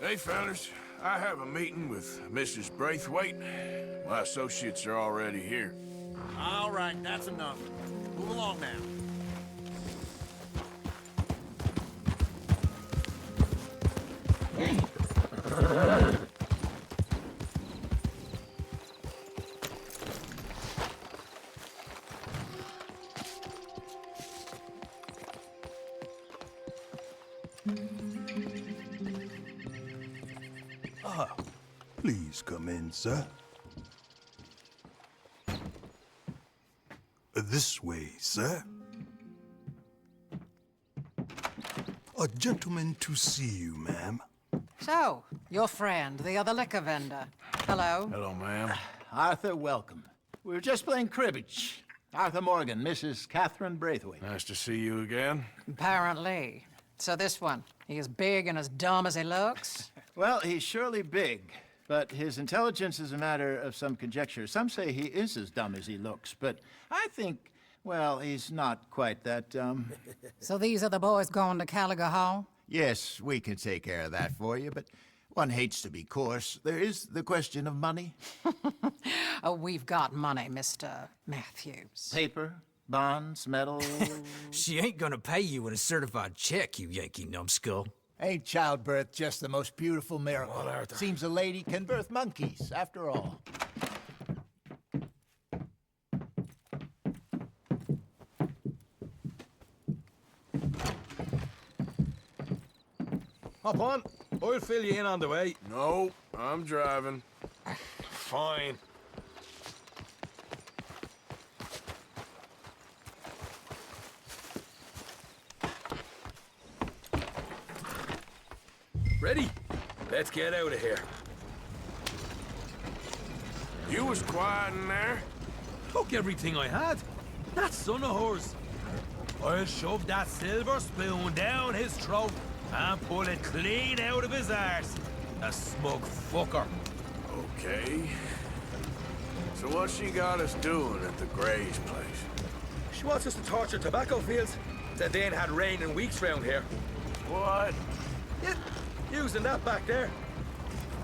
Hey, fellas. I have a meeting with Mrs. Braithwaite. My associates are already here. All right, that's enough. Move along now. Please come in, sir. This way, sir. A gentleman to see you, ma'am. So, your friend, the other liquor vendor. Hello. Hello, ma'am. Arthur, welcome. We were just playing cribbage. Arthur Morgan, Mrs. Catherine Braithwaite. Nice to see you again. Apparently. So this one, he is big and as dumb as he looks? Well, he's surely big, but his intelligence is a matter of some conjecture. Some say he is as dumb as he looks, but I think, well, he's not quite that dumb. So these are the boys going to Caliga Hall? Yes, we can take care of that for you, but one hates to be coarse. There is the question of money. Oh, we've got money, Mr. Matthews. Paper, bonds, metal. She ain't gonna pay you with a certified check, you Yankee numbskull. Ain't childbirth just the most beautiful miracle? Seems a lady can birth monkeys, after all. Hop on. I'll fill you in on the way. No, I'm driving. Fine. Ready? Let's get out of here. You was quiet in there? Took everything I had. That son of hers. I'll shove that silver spoon down his throat and pull it clean out of his arse. A smug fucker. Okay. So what she got us doing at the Gray's place? She wants us to torture tobacco fields. Said they ain't had rain in weeks round here. What? Yeah, using that back there.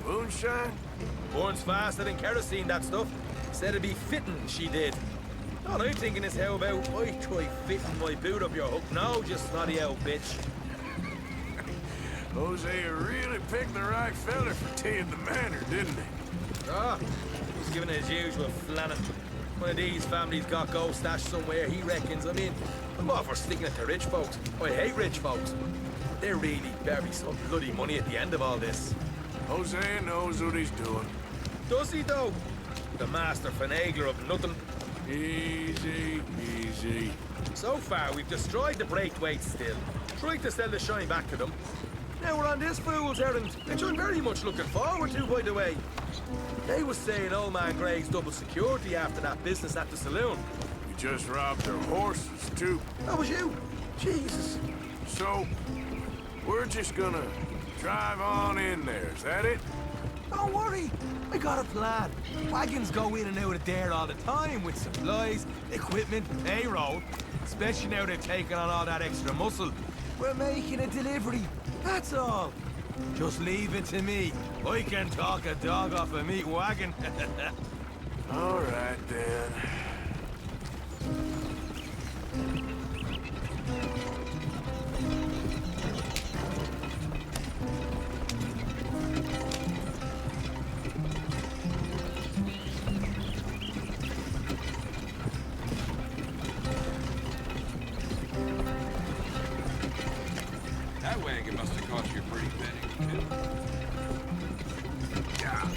Moonshine? Burns faster than kerosene, that stuff. Said it'd be fitting, she did. All I'm thinking is how about I try fitting my boot up your hook now, just snotty old bitch. Hosea really picked the right fella for teeing the manor, didn't he? Ah, he's giving it his usual flannin'. One of these families got gold stashed somewhere, he reckons. I mean, I'm all for sticking it to rich folks. I hate rich folks. There really better be some bloody money at the end of all this. Hosea knows what he's doing. Does he, though? The master finagler of nothing. Easy, easy. So far, we've destroyed the Braithwaites still. Tried to sell the shine back to them. Now we're on this fool's errand, which I'm very much looking forward to, by the way. They was saying old man Greg's double security after that business at the saloon. We just robbed their horses, too. That was you. Jesus. So, we're just gonna drive on in there, is that it? Don't worry. I got a plan. Wagons go in and out of there all the time with supplies, equipment, payroll. Especially now they're taking on all that extra muscle. We're making a delivery. That's all. Just leave it to me. I can talk a dog off a meat wagon. All right, then. That wagon must have cost you a pretty penny, too. Yeah.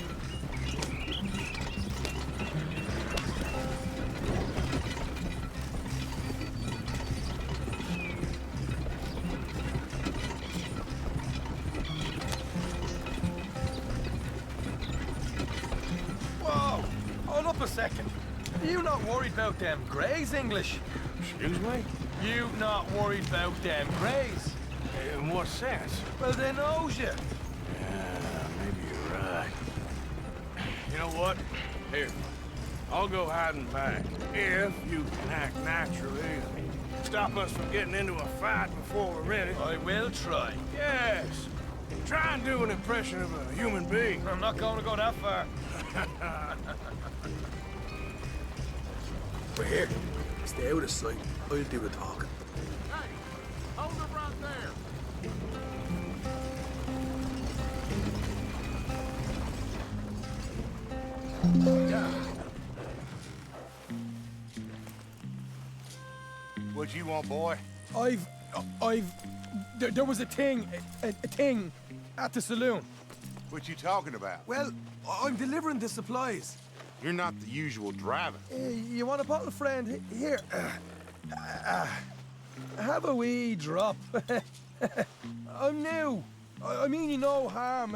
Whoa! Hold up a second. Are you not worried about them Greys, English? Excuse me? You not worried about them Greys? In what sense? Well, they knows you. Yeah, maybe you're right. You know what? Here, I'll go hiding back. If you can act naturally and stop us from getting into a fight before we're ready. I will try. Yes. Try and do an impression of a human being. I'm not going to go that far. We're here. Stay out of sight. I'll do the talking. Hey, hold it right there. What you want, boy? There was a thing at the saloon. What you talking about? Well, I'm delivering the supplies. You're not the usual driver. You want a bottle, friend? Here. Have a wee drop. I'm new. I mean you no harm.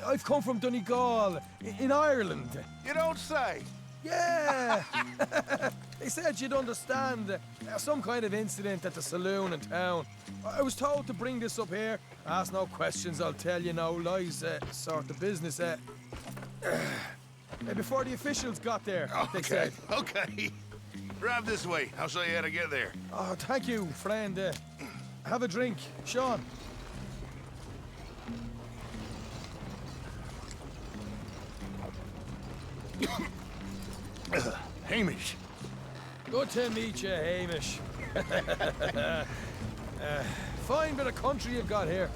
I've come from Donegal, in Ireland. You don't say. Yeah! They said you'd understand. Some kind of incident at the saloon in town. I was told to bring this up here. Ask no questions, I'll tell you no lies, sort of business. Before the officials got there, they said. Okay. Drive this way. I'll show you how to get there. Oh, thank you, friend. Have a drink. Sean. Hamish. Good to meet you, Hamish. Fine bit of country you've got here.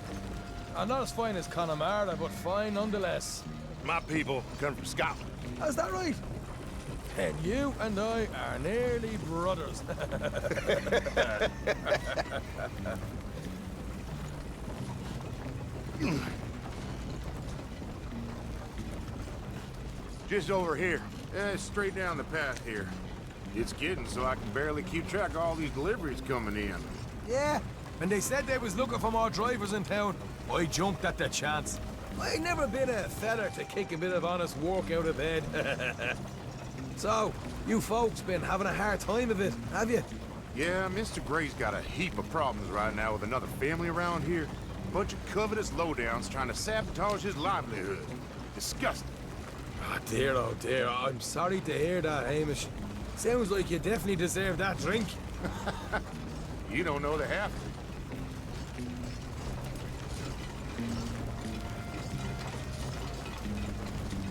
Not as fine as Connemara, but fine nonetheless. My people come from Scotland. Is that right? And you and I are nearly brothers. Just over here. Straight down the path here. It's getting so I can barely keep track of all these deliveries coming in. Yeah, and they said they was looking for more drivers in town. I jumped at the chance. I never been a feller to kick a bit of honest work out of bed. So, you folks been having a hard time of it, have you? Yeah, Mr. Gray's got a heap of problems right now with another family around here. Bunch of covetous lowdowns trying to sabotage his livelihood. Disgusting. Oh dear, I'm sorry to hear that, Hamish. Sounds like you definitely deserve that drink. You don't know the half.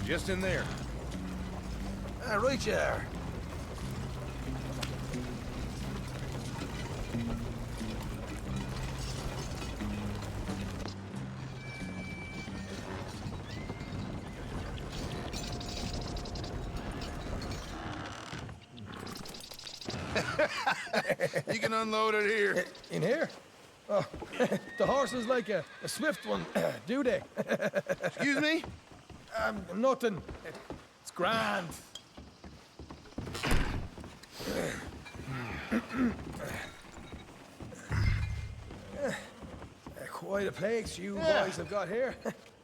Just in there. Right there. You can unload it here. In here? Oh, the horse is like a swift one, do they? Excuse me? Nothing. It's grand. Quite a place you boys have got here.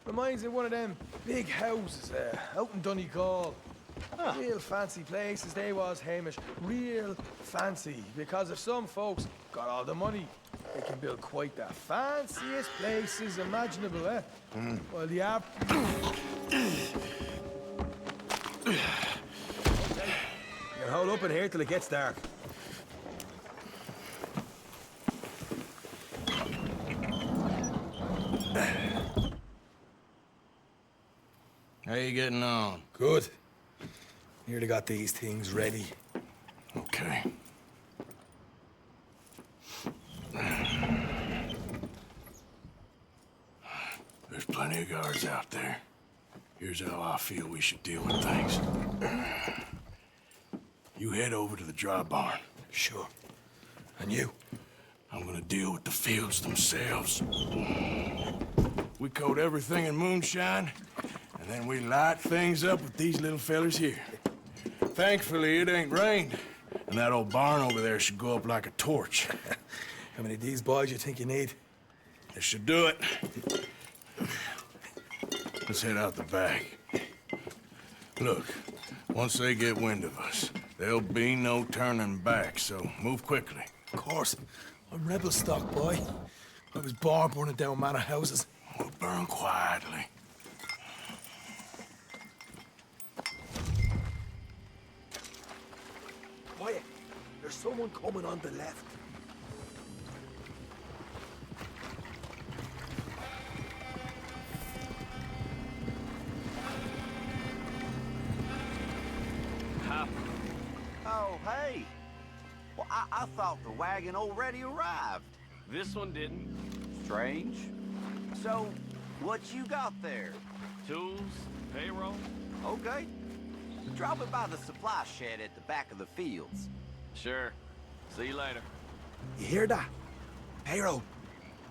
Reminds me of one of them big houses out in Donegal. Real fancy places they was, Hamish. Real fancy. Because if some folks got all the money, they can build quite the fanciest places imaginable, eh? Well, the app... You can hold up in here till it gets dark. How you getting on? Good. Nearly got these things ready. Okay. There's plenty of guards out there. Here's how I feel we should deal with things. You head over to the dry barn. Sure. And you? I'm gonna deal with the fields themselves. We coat everything in moonshine, and then we light things up with these little fellers here. Thankfully, it ain't rained, and that old barn over there should go up like a torch. How many of these boys you think you need? This should do it. Let's head out the back. Look, once they get wind of us, there'll be no turning back, so move quickly. Of course. I'm rebel stock, boy. I was born burning down manor houses. We'll burn quietly. Quiet. There's someone coming on the left. day. Well, I thought the wagon already arrived. This one didn't. Strange. So, what you got there? Tools, payroll. Okay. Drop it by the supply shed at the back of the fields. Sure. See you later. You hear that? Payroll.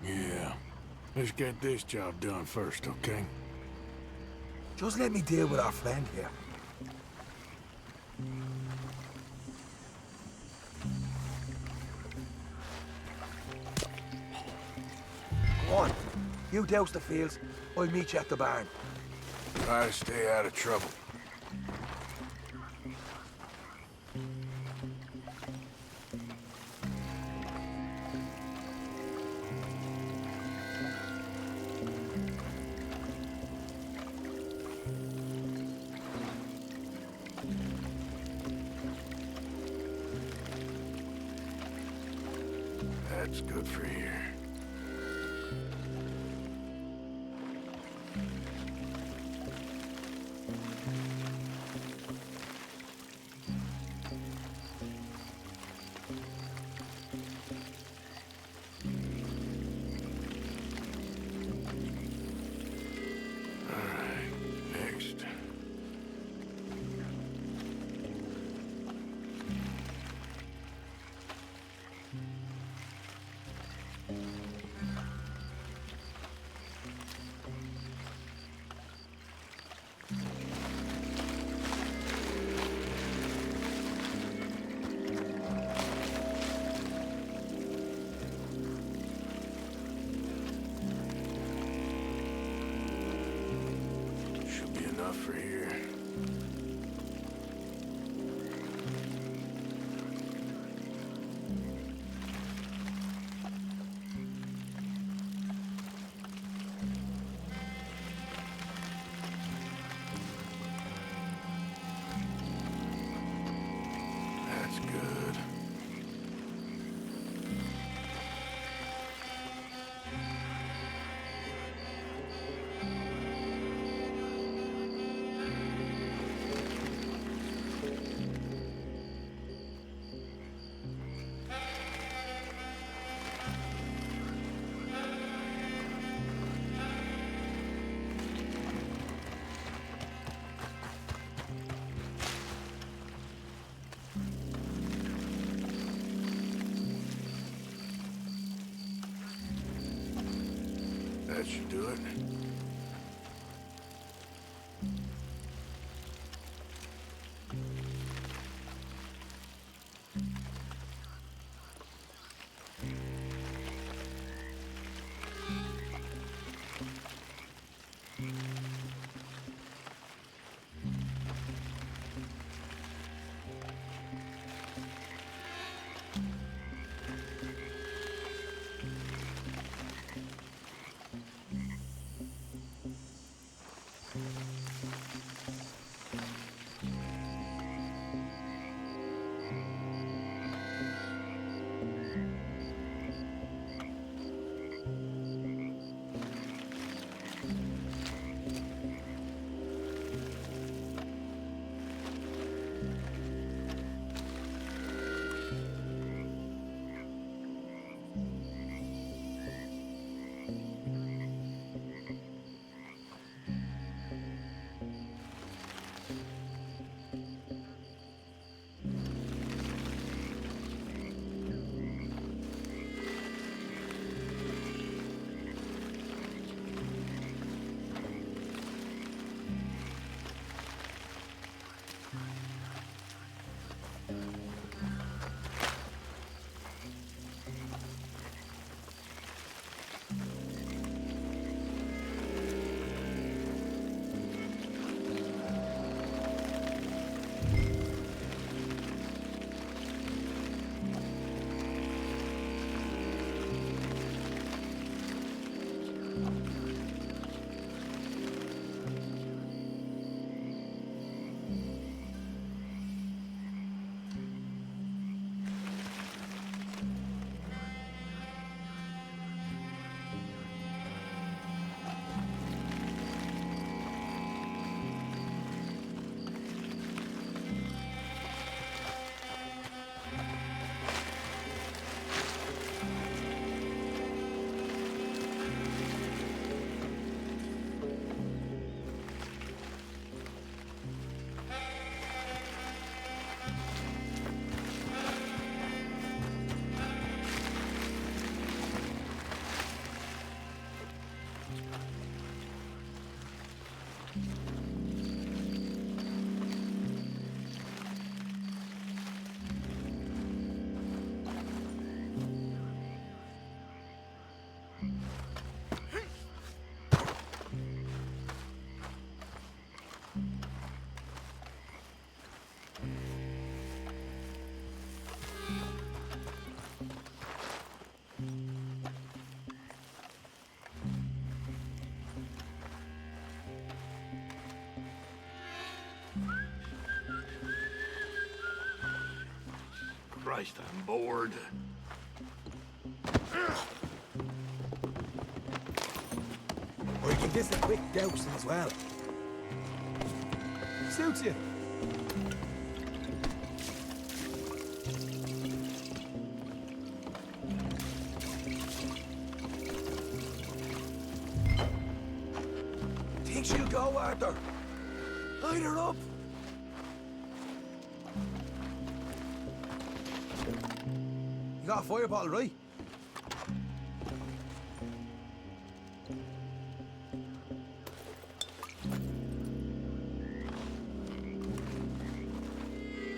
Yeah. Let's get this job done first, okay? Just let me deal with our friend here. Go on. You douse the fields. I'll meet you at the barn. Try to stay out of trouble. That's good for here. Next. Should be enough for here. That's good. That should do it. Christ, I'm bored. Or you can give this a quick dousing as well. Suits you. Think she'll go, Arthur? Light her up. You got a fire bottle, right?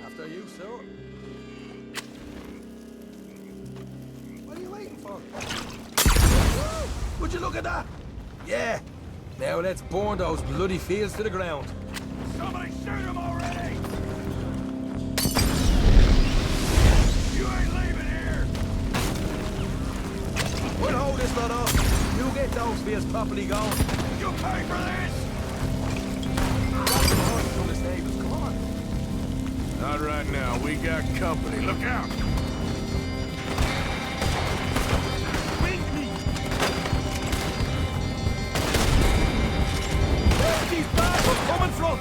After you, sir. What are you waiting for? Whoa! Would you look at that? Yeah. Now let's burn those bloody fields to the ground. Somebody shoot him already! You ain't leaving here! We'll hold this lot off. You get those fields properly going. You pay for this! From the stables, come on. Not right now. We got company. Look out! Where's these bastards coming from?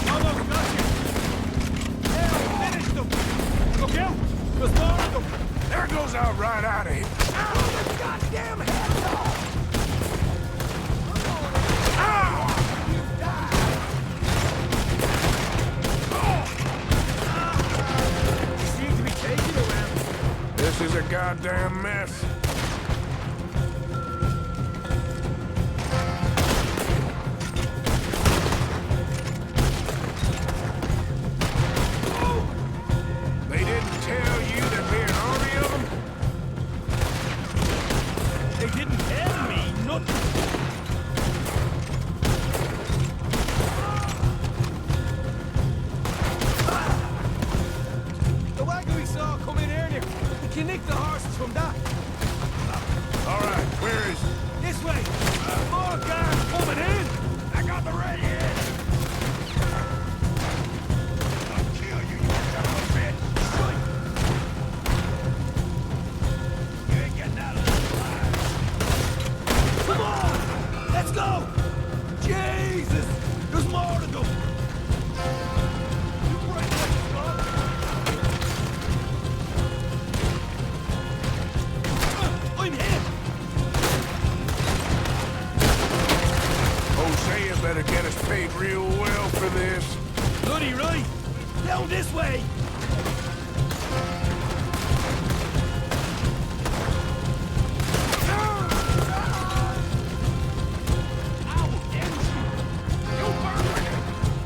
Almost got you! Yeah, I finished them. Look out! There's more of them. There goes our right out of here! Ow, the goddamn heads off! You seem to be taking around. This is a goddamn mess. They didn't tell you there'd be an army of them? They didn't tell me nothing. The wagon we saw come in earlier. We can nick the horses from that. All right, where is it? This way. More guards coming in. I got the redhead! I'll kill you, you son of a bitch! You ain't getting out of this alive! Come on! Let's go! Jesus! There's more to go! You break that spot! I'm hit! Hosea better get us paid real well for this. Bloody right! Down this way!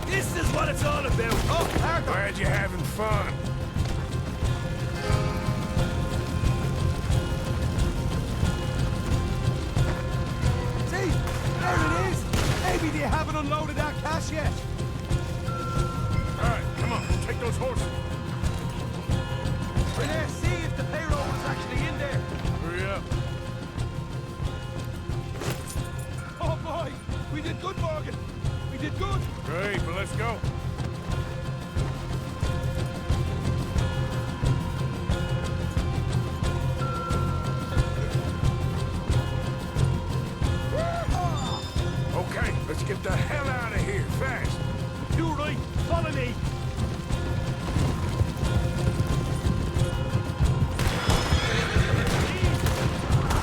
This is what it's all about! Oh, Arthur! Glad you're having fun. See? There it is! Maybe they haven't unloaded that cash yet! All right, come on, take those horses. We're there, see if the payroll was actually in there! Hurry up. Oh boy! We did good, Morgan! We did good! Great, but let's go. Okay, let's get the hell out of here, fast. You right! Follow me!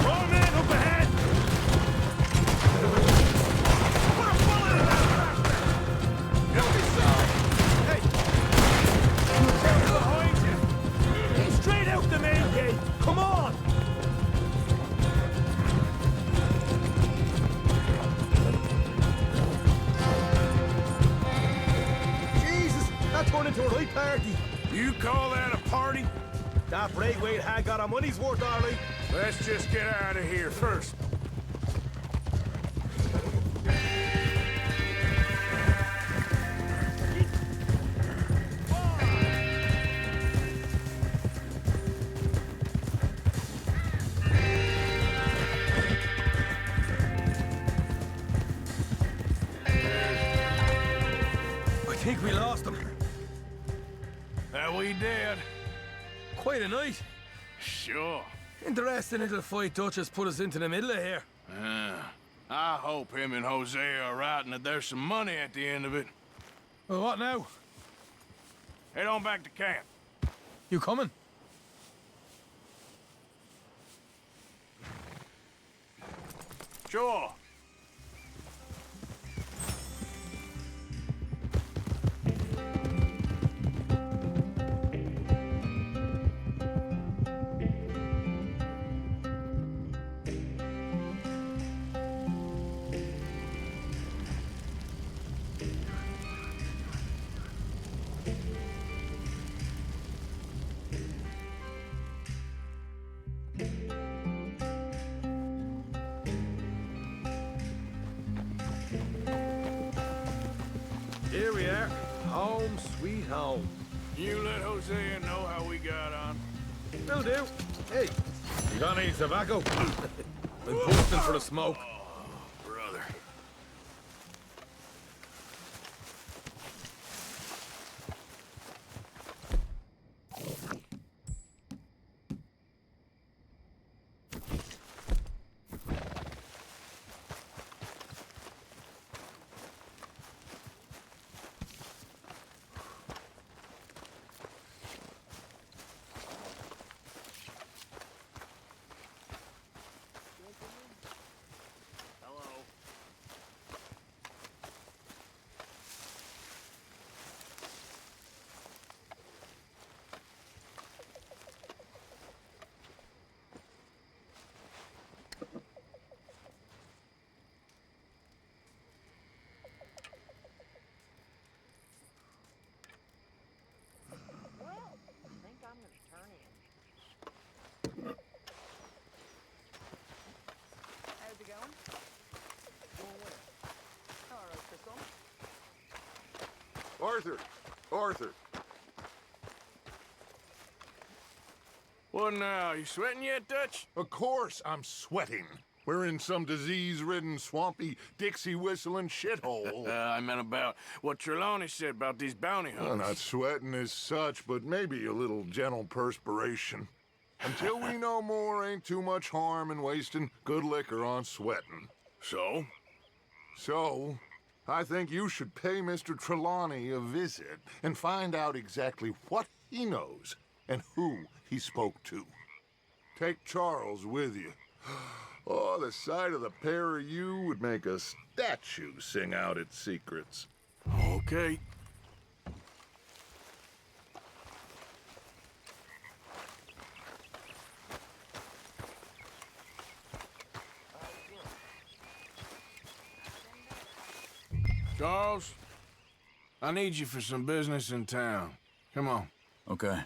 More men up ahead! Put a bullet in that bastard! Help me, sir! Hey! Careful behind you! Straight out the main gate! Come on! Jesus! That turned into a right party! You call that a party? That Braithwaite had got our money's worth, Arlie. Let's just get out of here first. dead. Quite a night. Sure. Interesting little fight Dutch has put us into the middle of here. I hope him and Jose are right and that there's some money at the end of it. Well, what now? Head on back to camp. You coming? Sure. Here we are. Home, sweet home. You let Hosea know how we got on. Will do. Hey, you got any tobacco? I'm posting for the smoke. Brother. How's it going? Going where? All right, Crystal. Arthur! Arthur! What now? You sweating yet, Dutch? Of course I'm sweating. We're in some disease-ridden, swampy, Dixie-whistling shithole. I meant about what Trelawney said about these bounty hunters. Well, not sweating as such, but maybe a little gentle perspiration. Until we know more, ain't too much harm in wasting good liquor on sweating. So? So, I think you should pay Mr. Trelawney a visit and find out exactly what he knows and who he spoke to. Take Charles with you. Oh, the sight of the pair of you would make a statue sing out its secrets. Okay. Charles, I need you for some business in town. Come on. Okay.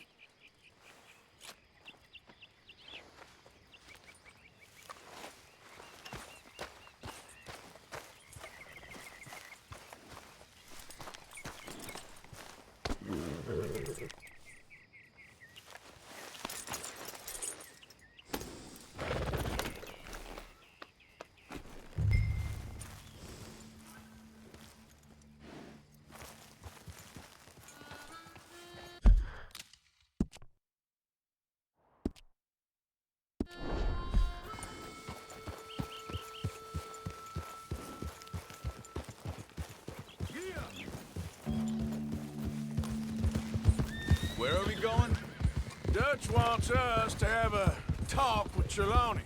Where are we going? Dutch wants us to have a talk with Trelawney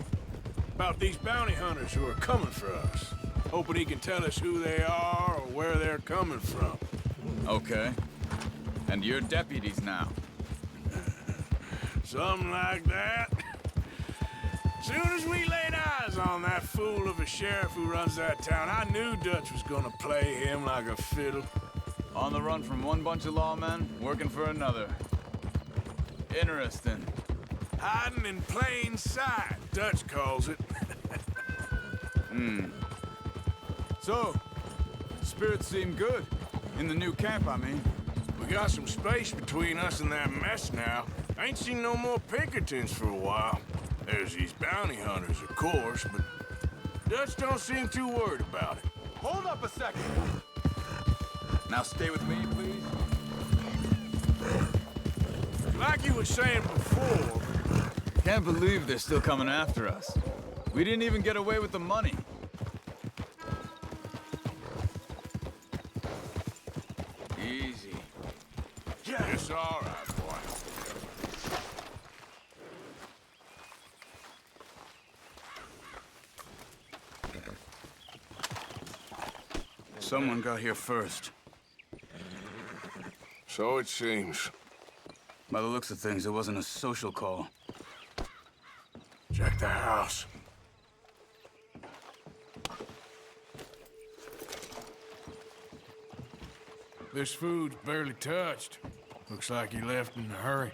about these bounty hunters who are coming for us. Hoping he can tell us who they are or where they're coming from. Okay. And you're deputies now. Something like that. Soon as we laid eyes on that fool of a sheriff who runs that town, I knew Dutch was gonna play him like a fiddle. On the run from one bunch of lawmen, working for another. Interesting. Hiding in plain sight, Dutch calls it. So, spirits seem good. In the new camp, I mean. We got some space between us and that mess now. I ain't seen no more Pinkertons for a while. There's these bounty hunters, of course, but Dutch don't seem too worried about it. Hold up a second. Now stay with me, please. Like you were saying before, Can't believe they're still coming after us. We didn't even get away with the money. Easy. it's all right, boy. Someone got here first. So it seems. By the looks of things, it wasn't a social call. Check the house. This food's barely touched. Looks like he left in a hurry.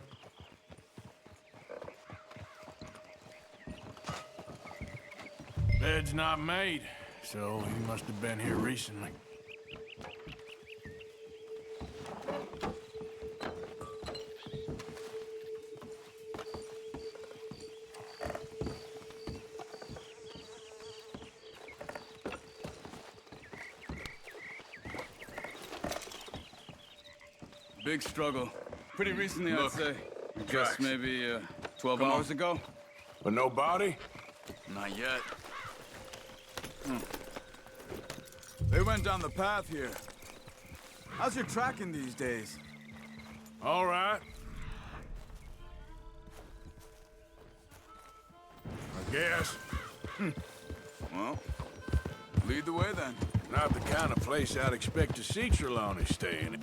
Bed's not made, so he must have been here recently. Big struggle. Pretty recently, Look, I'd say. tracks. Just maybe 12 Come hours on. ago? But no body? Not yet. They went down the path here. How's your tracking these days? All right. I guess. Well, lead the way then. Not the kind of place I'd expect to see Trelawney staying in.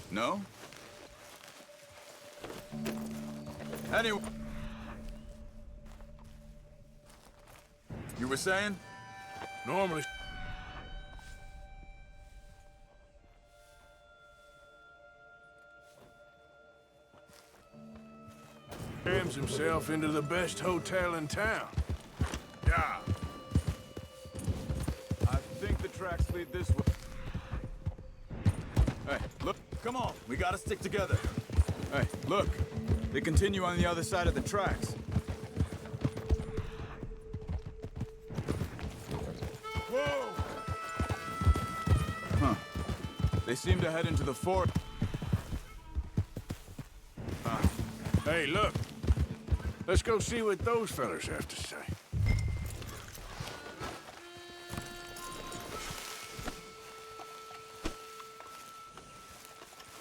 No? Anyway... You were saying? Normally... Jams himself into the best hotel in town. Yeah. I think the tracks lead this way. Hey, look, come on. We gotta stick together. Hey, look. They continue on the other side of the tracks. Whoa! Huh. They seem to head into the fort. Hey, look. Let's go see what those fellas have to say.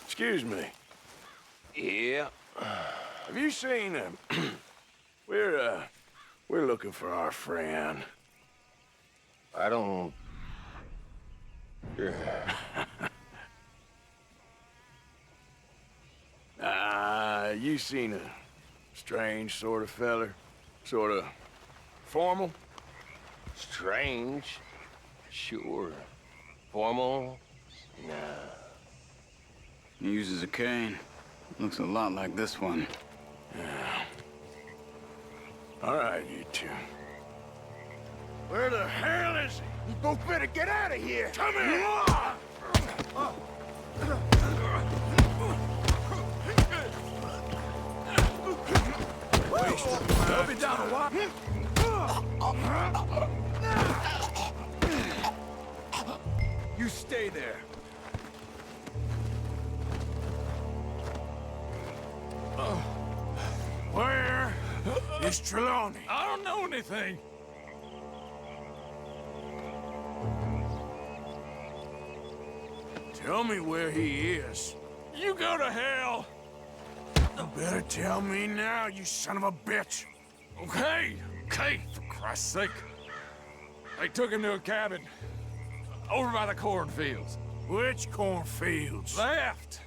Excuse me. Yeah. Have you seen him? We're looking for our friend. I don't... You seen a strange sort of feller? Sort of formal? Strange? Sure. Formal? Nah. He uses a cane. Looks a lot like this one. Yeah. All right, you two. Where the hell is he? You both better get out of here! Come here! I'll be down a while. You stay there. Where is Trelawney? I don't know anything. Tell me where he is. You go to hell. You better tell me now, you son of a bitch. Okay, for Christ's sake. They took him to a cabin over by the cornfields. Which cornfields? Left.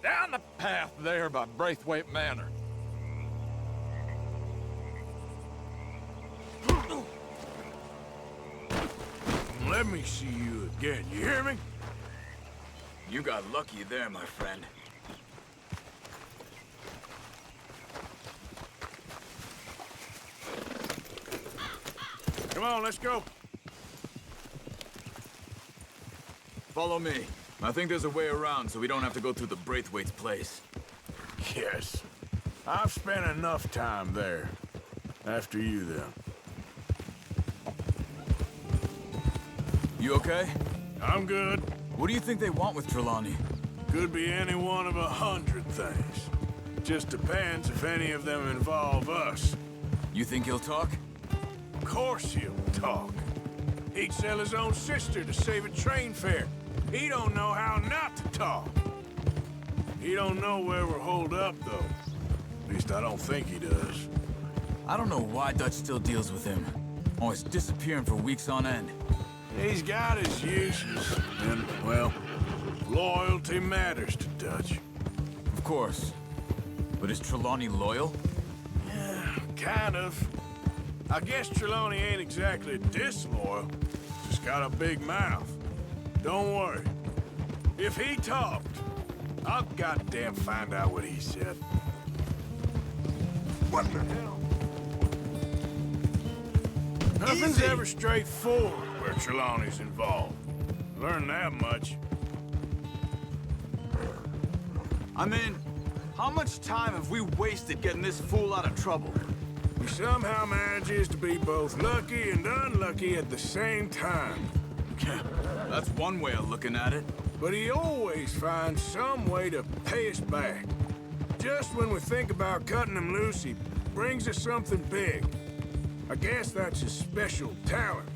Down the path there by Braithwaite Manor. Let me see you again, you hear me? You got lucky there, my friend. Come on, let's go. Follow me. I think there's a way around so we don't have to go through the Braithwaite's place. Yes. I've spent enough time there. After you, then. You okay? I'm good. What do you think they want with Trelawney? Could be any one of 100 things. Just depends if any of them involve us. You think he'll talk? Of course he'll talk. He'd sell his own sister to save a train fare. He don't know how not to talk. He don't know where we're holed up, though. At least I don't think he does. I don't know why Dutch still deals with him. Always disappearing for weeks on end. He's got his uses, and, well, loyalty matters to Dutch. Of course. But is Trelawney loyal? Yeah, kind of. I guess Trelawney ain't exactly disloyal. Just got a big mouth. Don't worry. If he talked, I'll goddamn find out what he said. What the hell? Nothing's ever straightforward where Trelawney's involved. Learn that much. I mean, how much time have we wasted getting this fool out of trouble? He somehow manages to be both lucky and unlucky at the same time. That's one way of looking at it. But he always finds some way to pay us back. Just when we think about cutting him loose, he brings us something big. I guess that's his special talent,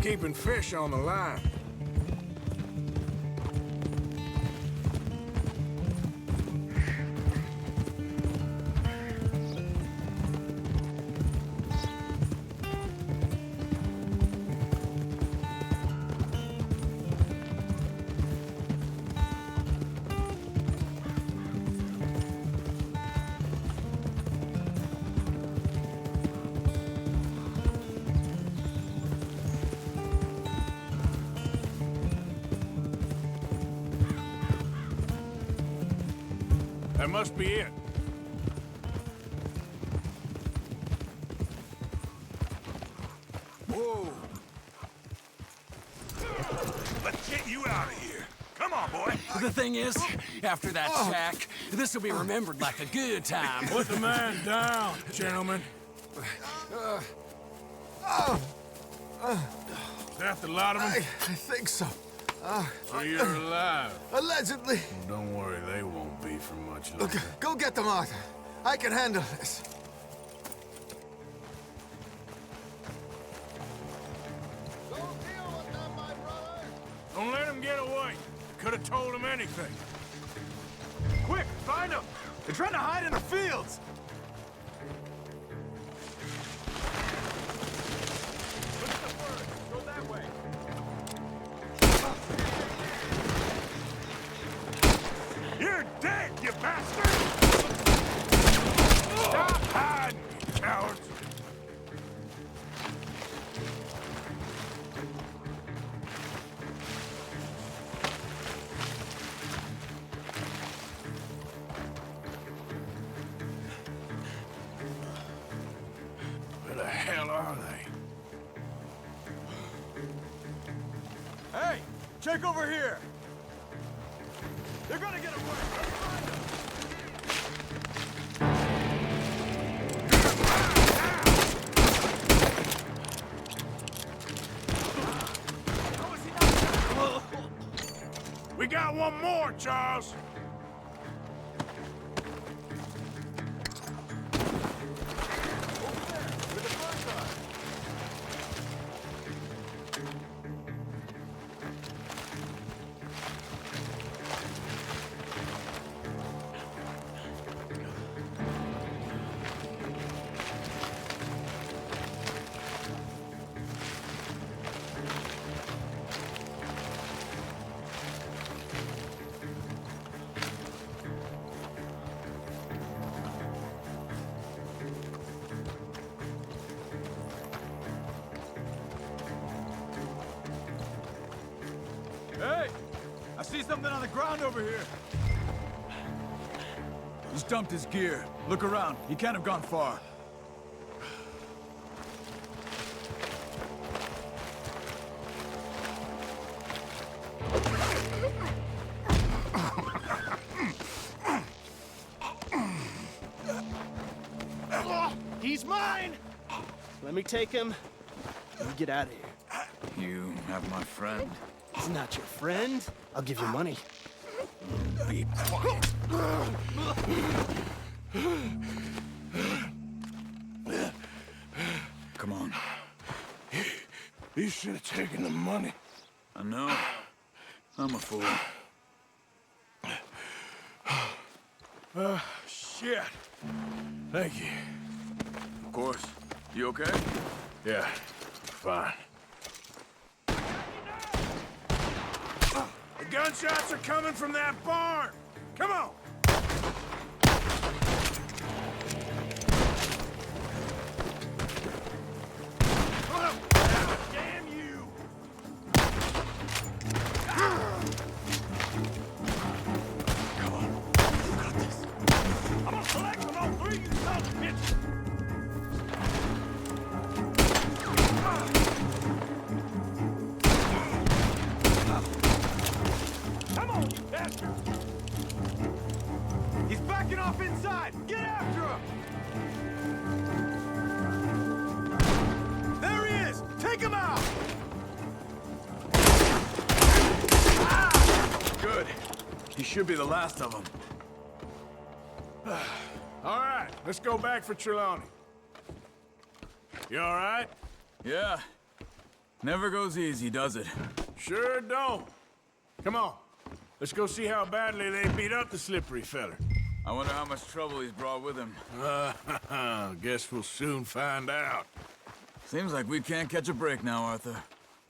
keeping fish on the line. That must be it. Whoa. Let's get you out of here. Come on, boy. The thing is, after that shack, this will be remembered like a good time. Put the man down, gentlemen. Is that the lot of them? I think so. So you're alive. Allegedly. Well, don't worry, they won't be for much longer. Look, go get them, Arthur. I can handle this. Don't let him get away. Could have told him anything. Quick, find them! They're trying to hide in the fields! Look at the bird. Go that way. You're dead, you bastard! Stop hiding, you cowards! Where the hell are they? Hey, check over here! They're gonna get away! Let's find them! We got one more, Charles. Hey! I see something on the ground over here! He's dumped his gear. Look around. He can't have gone far. He's mine! me take him. You get out of here. You have my friend. He's not your friend. I'll give you money. Be quiet. Come on. You should have taken the money. I know. I'm a fool. Shit. Thank you. Of course. You okay? Yeah, fine. The gunshots are coming from that barn! Come on! Damn you! Come on. You got this. I'm gonna select on all three, you son of a bitch! Come on, you bastard! He's backing off inside! Get after him! There he is! Take him out! Good. He should be the last of them. All right, let's go back for Trelawney. You all right? Yeah. Never goes easy, does it? Sure don't. Come on. Let's go see how badly they beat up the slippery feller. I wonder how much trouble he's brought with him. Guess we'll soon find out. Seems like we can't catch a break now, Arthur.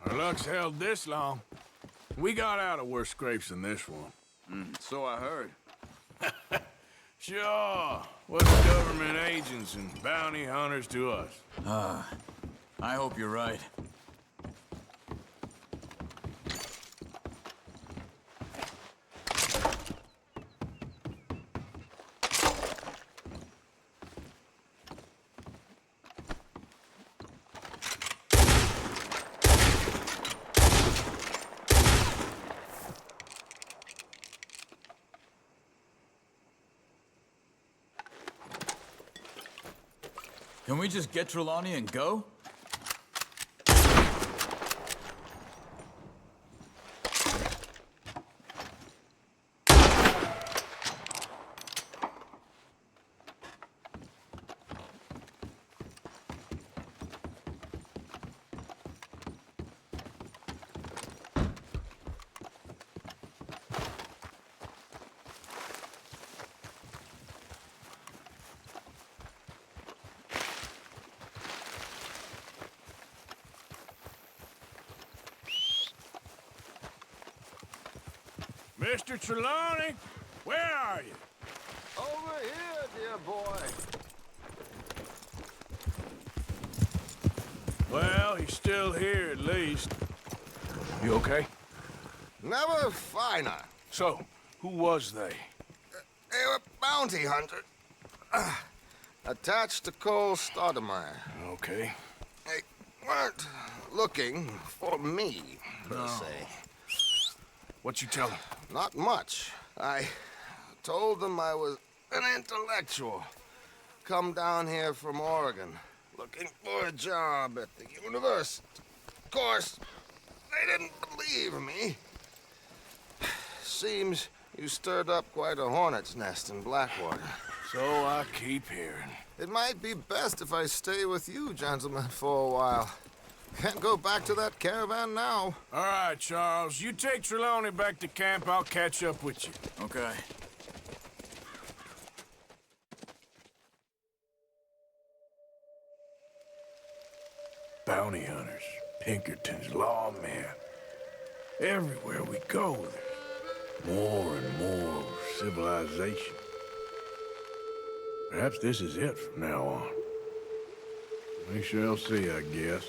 Our luck's held this long. We got out of worse scrapes than this one. So I heard. Sure. What's government agents and bounty hunters to us? I hope you're right. Can we just get Trelawney and go? Mr. Trelawney, where are you? Over here, dear boy. Well, he's still here at least. You okay? Never finer. So, who was they? They were bounty hunter. Attached to Cole Stoudemire. Okay. They weren't looking for me, per se. What you tell them? Not much. I told them I was an intellectual. Come down here from Oregon, looking for a job at the university. Of course, they didn't believe me. Seems you stirred up quite a hornet's nest in Blackwater. So I keep hearing. It might be best if I stay with you, gentlemen, for a while. Can't go back to that caravan now. All right, Charles. You take Trelawney back to camp. I'll catch up with you. Okay. Bounty hunters, Pinkertons, lawmen. Everywhere we go, there's more and more civilization. Perhaps this is it from now on. We shall see, I guess.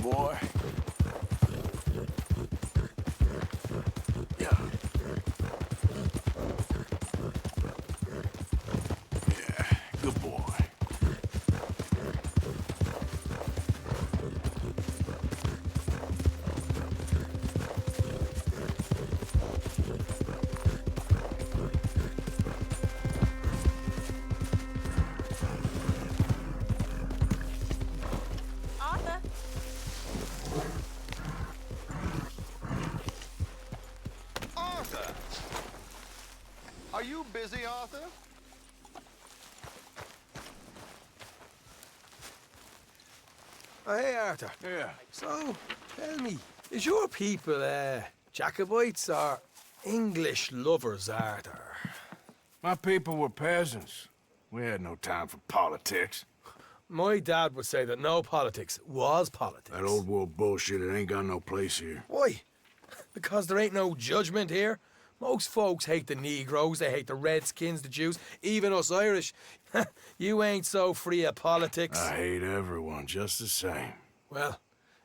boy. Yeah. Yeah, good boy. Arthur. Arthur! Are you busy, Arthur? Oh, hey, Arthur. Yeah. So, tell me, is your people, Jacobites or English lovers, Arthur? My people were peasants. We had no time for politics. My dad would say that no politics was politics. That old world bullshit, it ain't got no place here. Why? Because there ain't no judgment here. Most folks hate the Negroes, they hate the Redskins, the Jews, even us Irish. You ain't so free of politics. I hate everyone just the same. Well,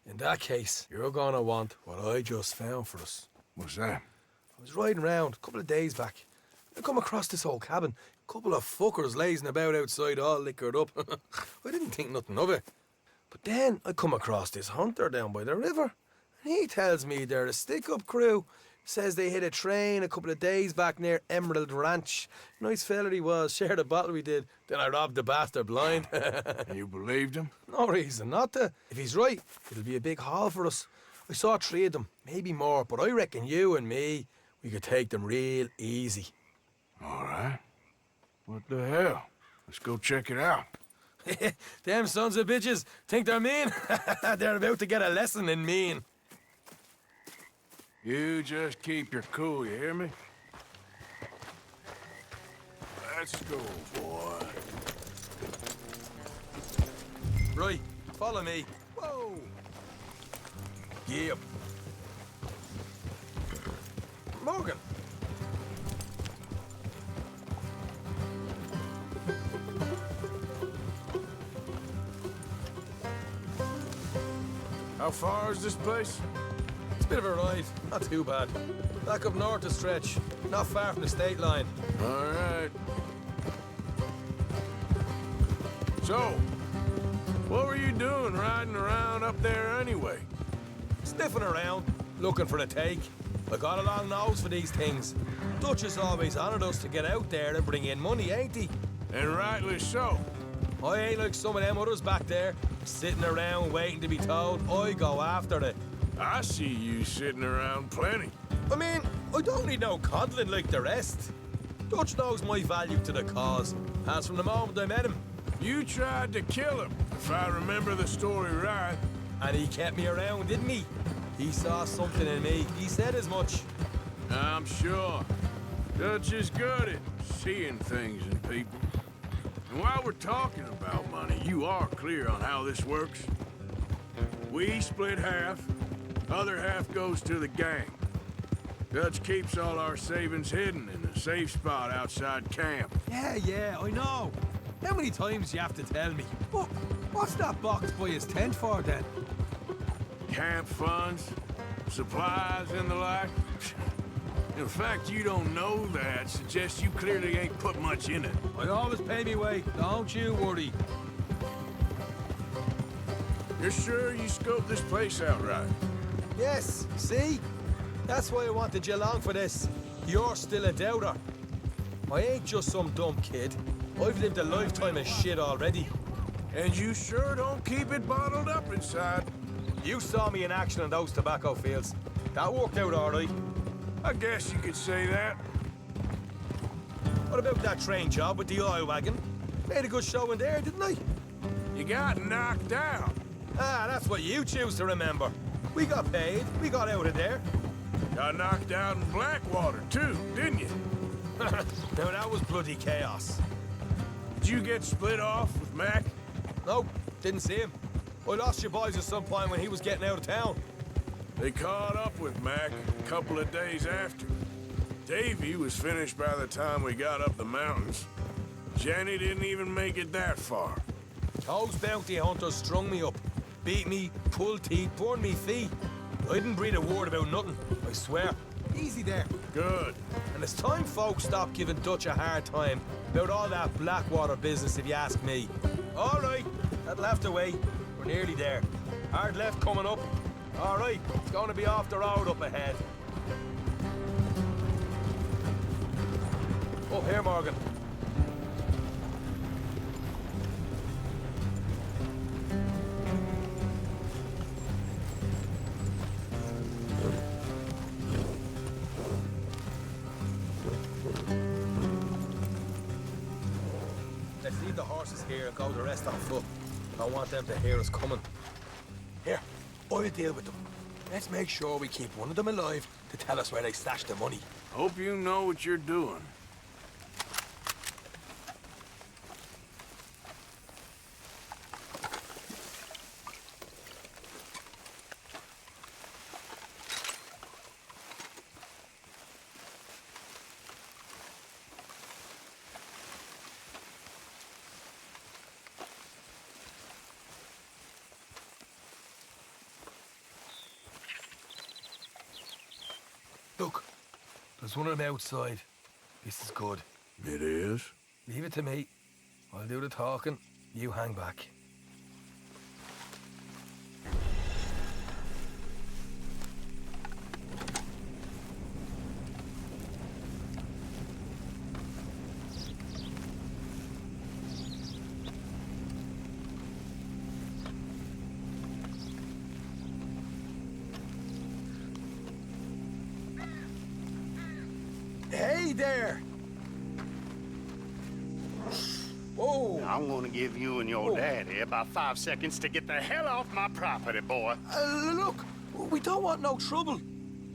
in that case, you're gonna want what I just found for us. What's that? I was riding around a couple of days back. I come across this old cabin. A couple of fuckers lazing about outside all liquored up. I didn't think nothing of it. But then I come across this hunter down by the river. And he tells me they're a stick-up crew. Says they hit a train a couple of days back near Emerald Ranch. Nice fella he was, shared a bottle we did. Then I robbed the bastard blind. You believed him? No reason not to. If he's right, it'll be a big haul for us. I saw 3 of them, maybe more, but I reckon you and me, we could take them real easy. All right. What the hell? Let's go check it out. Them sons of bitches think they're mean. They're about to get a lesson in mean. You just keep your cool, you hear me? Let's go, boy. Right, follow me. Whoa. Yep. Morgan. How far is this place? It's a bit of a ride, not too bad. Back up north a stretch, not far from the state line. All right. So, what were you doing riding around up there anyway? Sniffing around, looking for a take. I got a long nose for these things. Dutch has always honoured us to get out there and bring in money, ain't he? And rightly so. I ain't like some of them others back there, sitting around waiting to be told. I go after it. I see you sitting around plenty. I mean, I don't need no coddling like the rest. Dutch knows my value to the cause, as from the moment I met him. You tried to kill him, if I remember the story right. And he kept me around, didn't he? He saw something in me. He said as much. I'm sure. Dutch is good at seeing things in people. And while we're talking about money, you are clear on how this works? We split half, other half goes to the gang. Dutch keeps all our savings hidden in a safe spot outside camp. Yeah, I know. How many times you have to tell me? What's that box by his tent for, then? Camp funds, supplies, and the like. The fact you don't know that suggests you clearly ain't put much in it. I always pay me way, don't you worry. You're sure you scoped this place out right? Yes, see? That's why I wanted you along for this. You're still a doubter. I ain't just some dumb kid. I've lived a lifetime of shit already. And you sure don't keep it bottled up inside. You saw me in action in those tobacco fields. That worked out all right. I guess you could say that. What about that train job with the oil wagon? Made a good show in there, didn't I? You got knocked out. Ah, that's what you choose to remember. We got paid. We got out of there. Got knocked out in Blackwater, too, didn't you? Now, that was bloody chaos. Did you get split off with Mac? Nope, didn't see him. I lost your boys at some point when he was getting out of town. They caught up with Mac a couple of days after. Davy was finished by the time we got up the mountains. Jenny didn't even make it that far. Those bounty hunters strung me up. beat me, pull teeth, burn me feet. I didn't breathe a word about nothing, I swear. Easy there. Good. And it's time folks stop giving Dutch a hard time about all that Blackwater business, if you ask me. All right, that left away. We're nearly there. Hard left coming up. All right, it's going to be off the road up ahead. Oh, here, Morgan. Let's leave the horses here and go the rest on foot. I don't want them to hear us coming. Here, I'll deal with them. Let's make sure we keep one of them alive to tell us where they stashed the money. Hope you know what you're doing. Look, there's one of them outside. This is good. It is? Leave it to me. I'll do the talking. You hang back. Hey there! Whoa! I'm gonna give you and your daddy about 5 seconds to get the hell off my property, boy. Look, we don't want no trouble.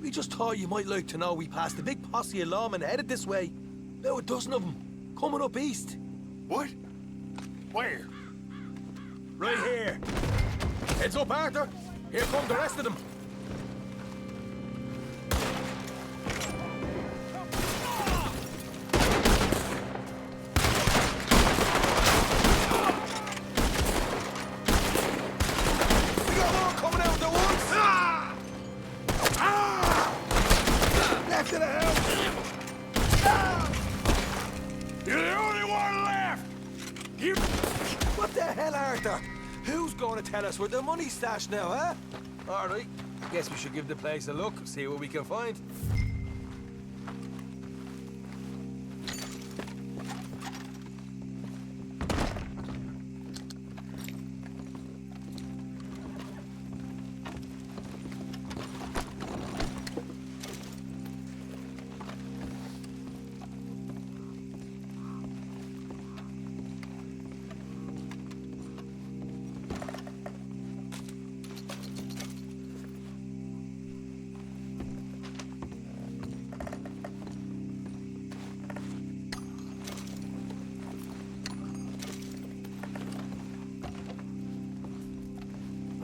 We just thought you might like to know we passed a big posse of lawmen headed this way. About a dozen of them, coming up east. What? Where? Right here. Heads up, Arthur. Here come the rest of them. To the house! You're the only one left! You... What the hell, Arthur? Who's going to tell us where the money's stashed now, huh? All right. Guess we should give the place a look, see what we can find.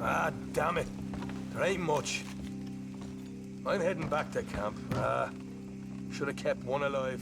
Ah, damn it. There ain't much. I'm heading back to camp. Should have kept one alive.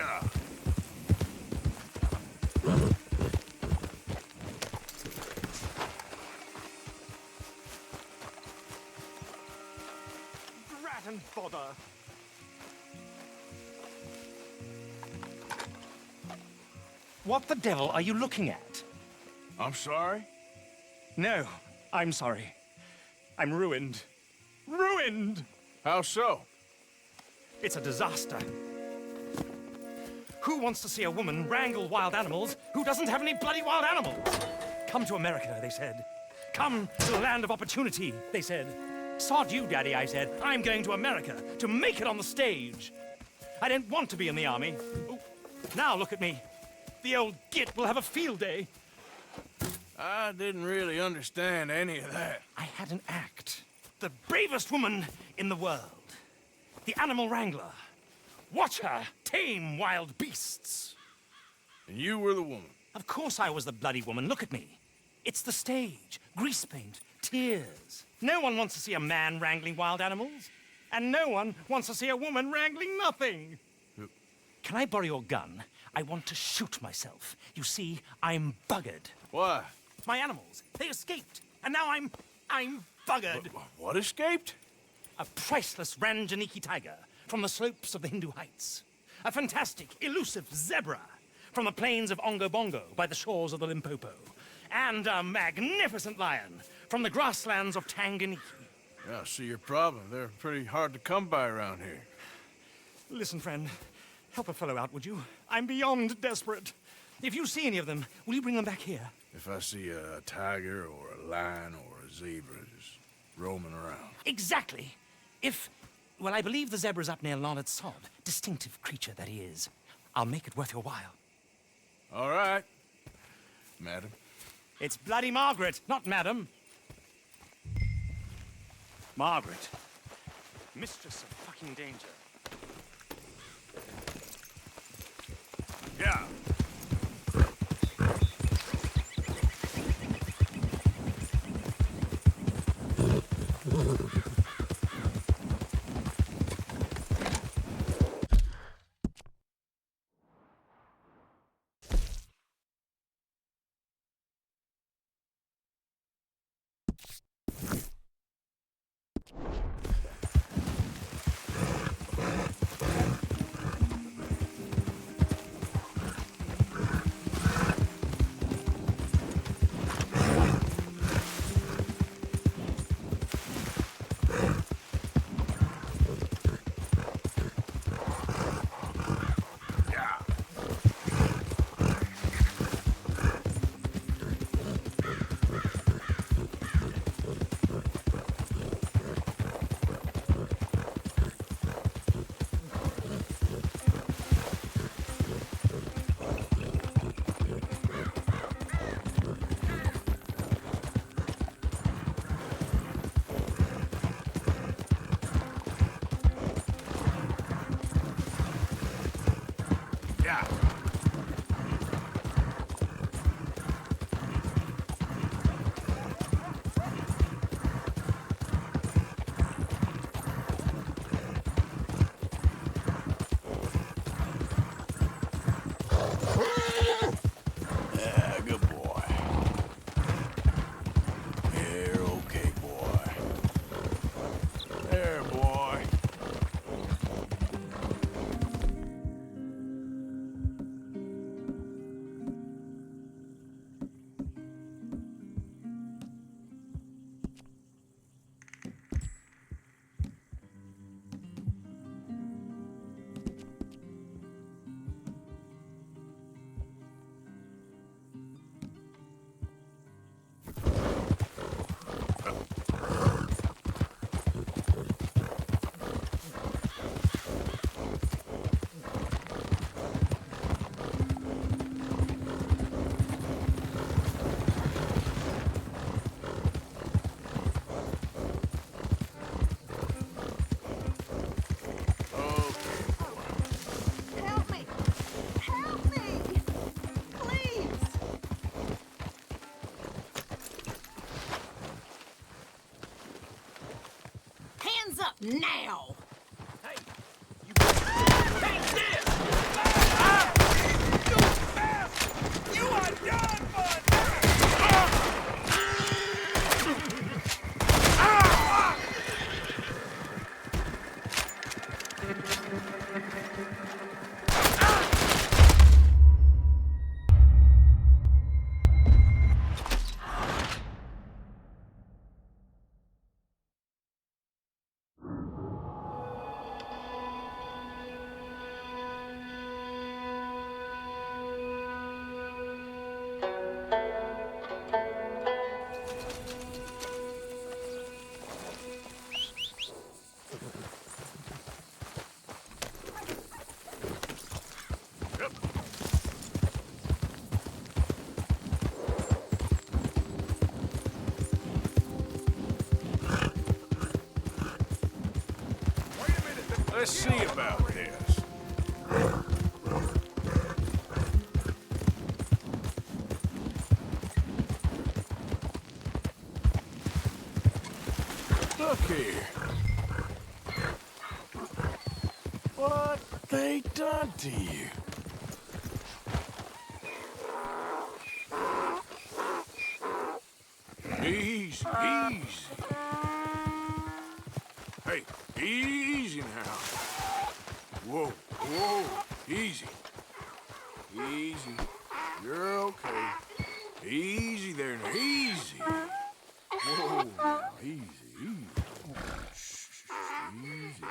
Yeah. Rat and fodder. What the devil are you looking at? I'm sorry? No, I'm sorry. I'm ruined. Ruined! How so? It's a disaster. Who wants to see a woman wrangle wild animals who doesn't have any bloody wild animals? Come to America, they said. Come to the land of opportunity, they said. Sod you, Daddy, I said. I'm going to America to make it on the stage. I didn't want to be in the army. Ooh, now look at me. The old git will have a field day. I didn't really understand any of that. I had an act. The bravest woman in the world. The animal wrangler. Watch her tame wild beasts. And you were the woman? Of course I was the bloody woman. Look at me. It's the stage. Grease paint. Tears. No one wants to see a man wrangling wild animals. And no one wants to see a woman wrangling nothing. Can I borrow your gun? I want to shoot myself. You see, I'm buggered. Why? My animals, they escaped. And now I'm buggered. What escaped? A priceless Ranjaniki tiger from the slopes of the Hindu Heights. A fantastic, elusive zebra from the plains of Ongo Bongo by the shores of the Limpopo. And a magnificent lion from the grasslands of Tanganyika. Yeah, I see your problem. They're pretty hard to come by around here. Listen, friend, help a fellow out, would you? I'm beyond desperate. If you see any of them, will you bring them back here? If I see a tiger or a lion or a zebra just roaming around. Exactly. Well, I believe the zebra's up near Larned Sod. Distinctive creature that he is. I'll make it worth your while. All right, madam. It's bloody Margaret, not madam. Margaret. Mistress of fucking danger. Yeah. Now! Hey! You... Take this! Let's see about this. Look here. What they done to you? Easy, easy. Hey, easy now. Whoa, whoa, easy. Easy. You're okay. Easy there now, easy. Whoa, now, easy, easy. Shh, easy.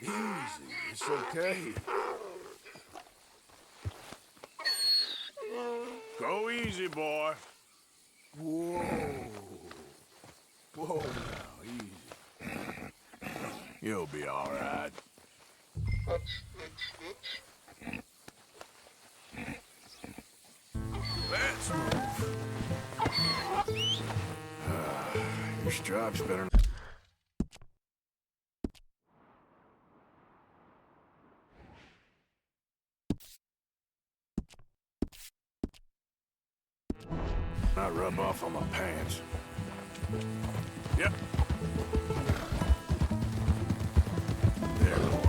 Easy, it's okay. Go easy, boy. Whoa. Whoa, now, easy. You'll be all right. Let's move. Your stripes better. Not rub off on my pants. Yep. There, boy.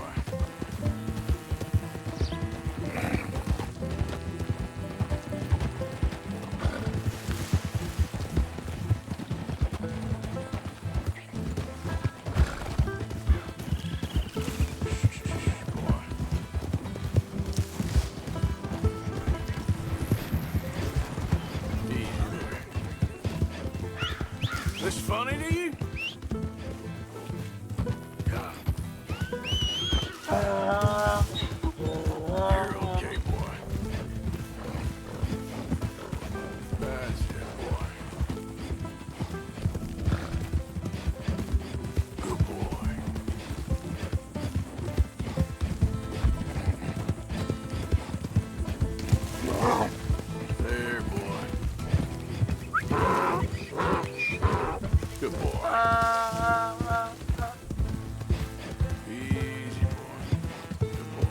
This funny to you? Yeah. You're okay, boy. That's it, boy. Good boy. There, boy. Good boy. Easy, boy. Good boy.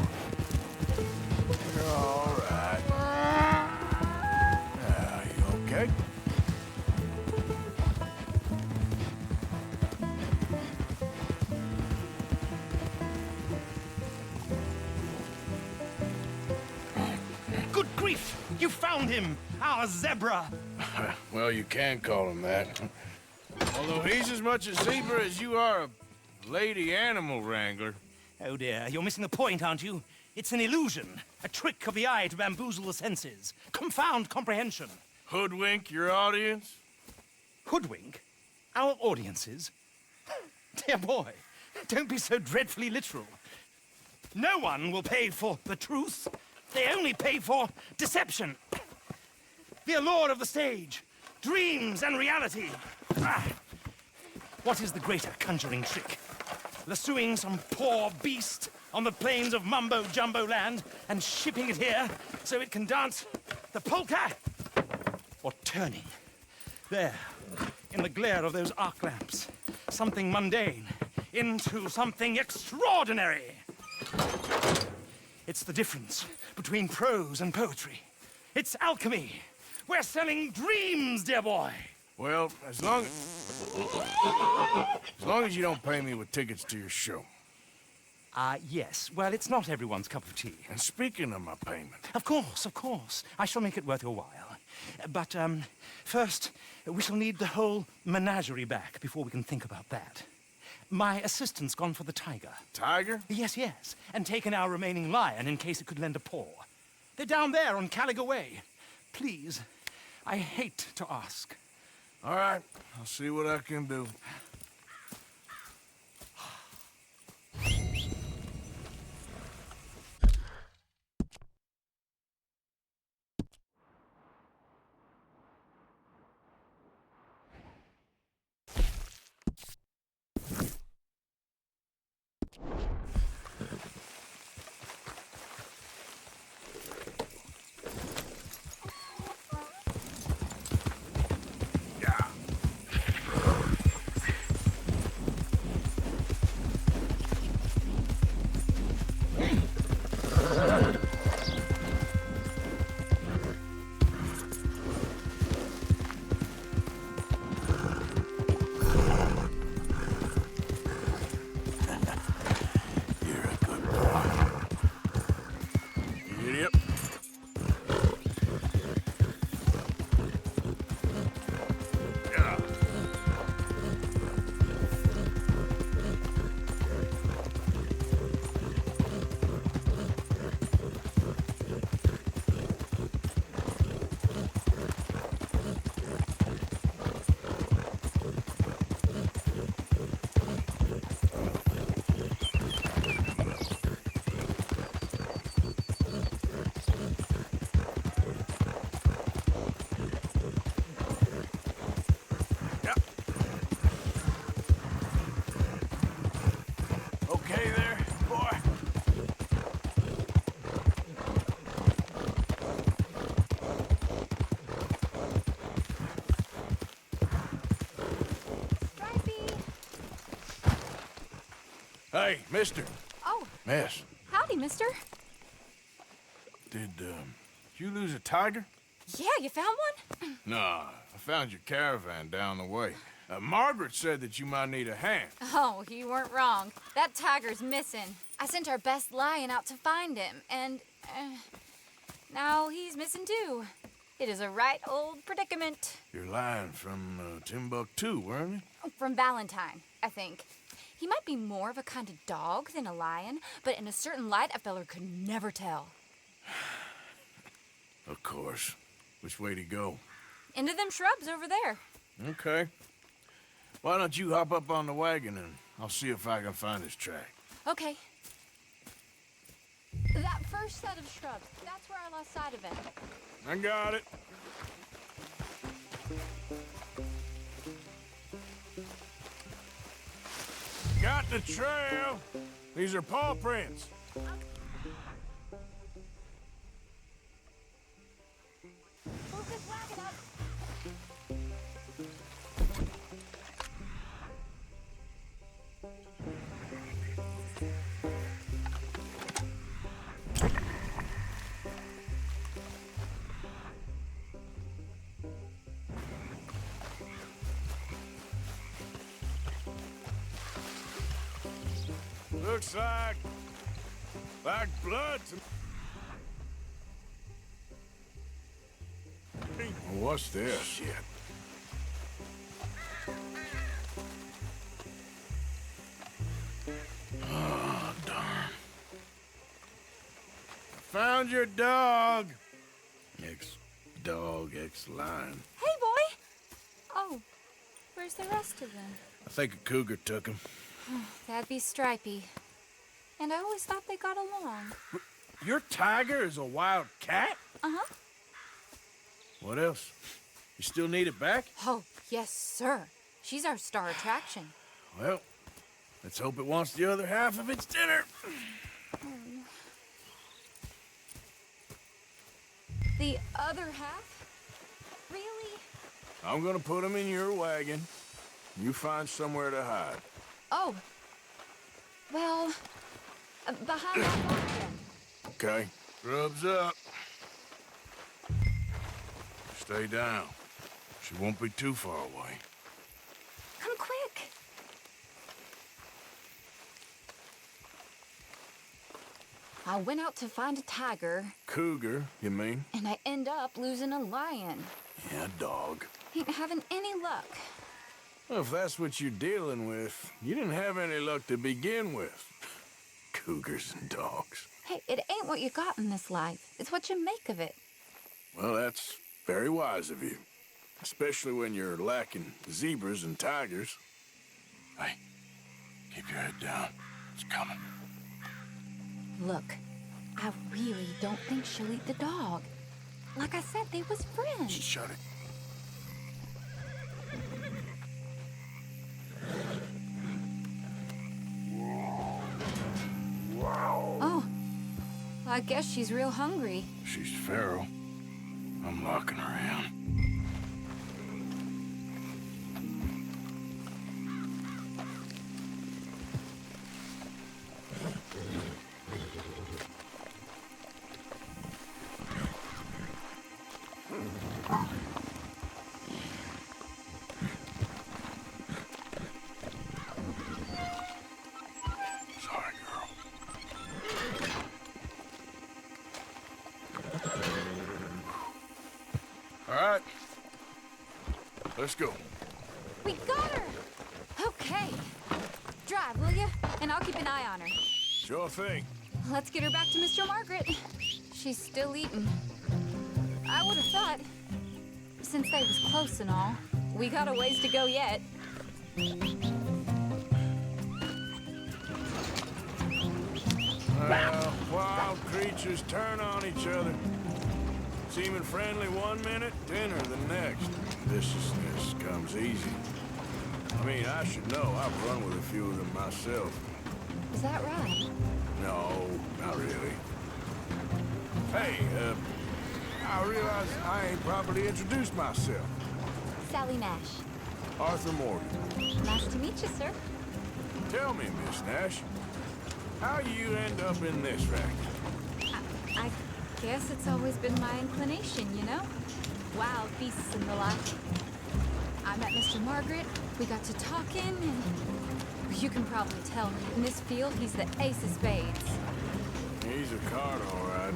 You're all right. Now, you okay? Good grief! You found him! Our zebra! Well, you can call him that. Although he's as much a zebra as you are a lady animal wrangler. Oh dear, you're missing the point, aren't you? It's an illusion, a trick of the eye to bamboozle the senses, confound comprehension. Hoodwink your audience? Hoodwink? Our audiences? Dear boy, don't be so dreadfully literal. No one will pay for the truth. They only pay for deception. The allure of the stage, dreams and reality. Ah. What is the greater conjuring trick? Lassoing some poor beast on the plains of mumbo-jumbo land and shipping it here so it can dance the polka? Or turning, there, in the glare of those arc lamps, something mundane into something extraordinary? It's the difference between prose and poetry. It's alchemy. We're selling dreams, dear boy. Well, as long as you don't pay me with tickets to your show. Yes. Well, it's not everyone's cup of tea. And speaking of my payment... Of course, of course. I shall make it worth your while. But, first, we shall need the whole menagerie back before we can think about that. My assistant's gone for the tiger. Tiger? Yes, yes. And taken our remaining lion in case it could lend a paw. They're down there on Caliga Way. Please, I hate to ask. All right, I'll see what I can do. Hey, mister. Oh, Miss, howdy, mister. did you lose a tiger? Yeah, you found one? Nah, I found your caravan down the way. Margaret said that you might need a hand. Oh, you weren't wrong. That tiger's missing. I sent our best lion out to find him, and now he's missing too. It is a right old predicament. You're lying from Timbuktu, weren't you? From Valentine, I think. He might be more of a kind of dog than a lion, but in a certain light, a feller could never tell. Of course. Which way to go? Into them shrubs over there. Okay. Why don't you hop up on the wagon and I'll see if I can find his track. Okay. That first set of shrubs, that's where I lost sight of him. I got it. Got the trail. These are paw prints. Move this wagon up. Looks like blood to me. What's this? Shit. Oh, darn. Found your dog. Ex-dog, ex-lion. Hey, boy! Oh, where's the rest of them? I think a cougar took him. That'd be Stripey. And I always thought they got along. Your tiger is a wild cat? Uh-huh. What else? You still need it back? Oh, yes, sir. She's our star attraction. Well, let's hope it wants the other half of its dinner. The other half? Really? I'm gonna put him in your wagon. You find somewhere to hide. Oh. Well, behind that barn then. Okay. Grub's up. Stay down. She won't be too far away. Come quick. I went out to find a tiger. Cougar, you mean? And I end up losing a lion. Yeah, dog. Ain't having any luck. Well, if that's what you're dealing with, you didn't have any luck to begin with. Cougars and dogs. Hey, it ain't what you got in this life. It's what you make of it. Well, that's very wise of you. Especially when you're lacking zebras and tigers. Hey, keep your head down. It's coming. Look, I really don't think she'll eat the dog. Like I said, they was friends. Shut it. Oh, I guess she's real hungry. She's feral. I'm locking her in. Sorry, girl. All right. Let's go. We got her! Okay. Drive, will you? And I'll keep an eye on her. Sure thing. Let's get her back to Mr. Margaret. She's still eating. I would have thought, since they was close and all, we got a ways to go yet. Wild creatures turn on each other. Seeming friendly one minute, dinner the next. Viciousness comes easy. I mean, I should know. I've run with a few of them myself. Is that right? No, not really. Hey, I realize I ain't properly introduced myself. Sally Nash. Arthur Morgan. Nice to meet you, sir. Tell me, Miss Nash, How you end up in this racket? I guess it's always been my inclination, you know? Wild beasts and the like. I met Mr. Margaret, we got to talking, and you can probably tell in this field he's the ace of spades. He's a card, all right.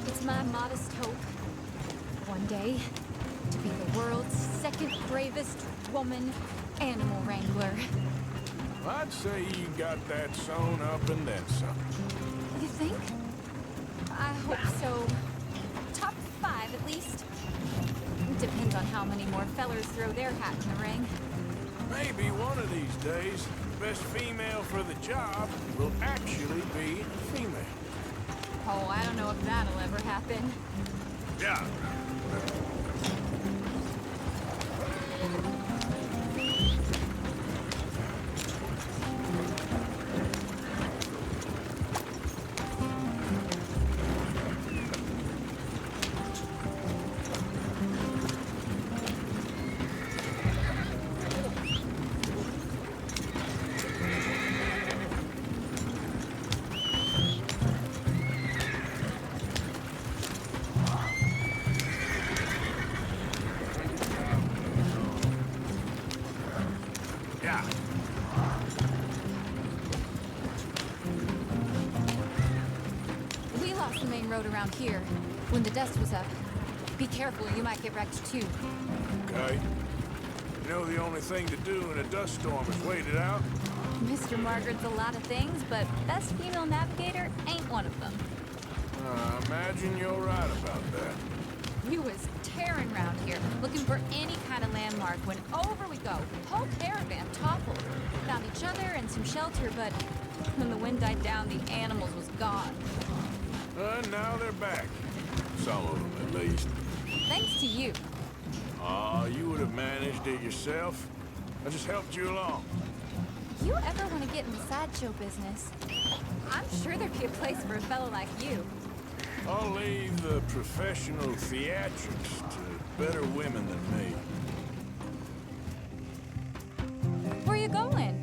It's my modest hope, one day, to be the world's second bravest woman animal wrangler. I'd say you got that sewn up and then some. You think? I hope so. Top 5, at least. Depends on how many more fellers throw their hat in the ring. Maybe one of these days, the best female for the job will actually be a female. Oh, I don't know if that'll ever happen. Yeah. We lost the main road around here when the dust was up. Be careful, you might get wrecked too. Okay. You know the only thing to do in a dust storm is wait it out? Mr. Margaret's a lot of things, but best female navigator ain't one of them. I imagine you're right about that. We was tearing around here, looking for any kind of landmark when over we go. Whole caravan toppled. Found each other and some shelter, but when the wind died down, the animals was gone. And now they're back. Some of them, at least. Thanks to you. Aw, you would have managed it yourself. I just helped you along. You ever want to get in the sideshow business? I'm sure there'd be a place for a fellow like you. I'll leave the professional theatrics to better women than me. Where you going?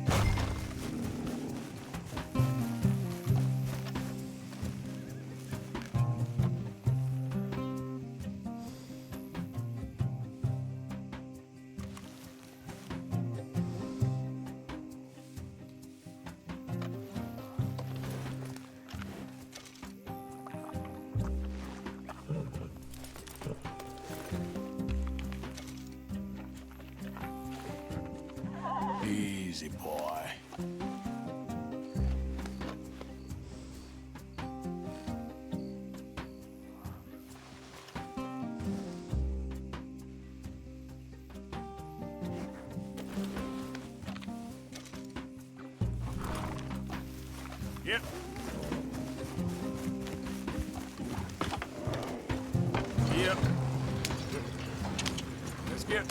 Easy, boy. Yep. Yep. Let's get.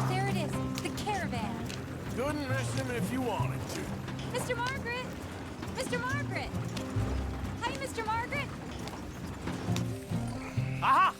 There it is, the caravan. Couldn't miss him if you wanted to. Mr. Margaret! Mr. Margaret! Hi, Mr. Margaret! Aha!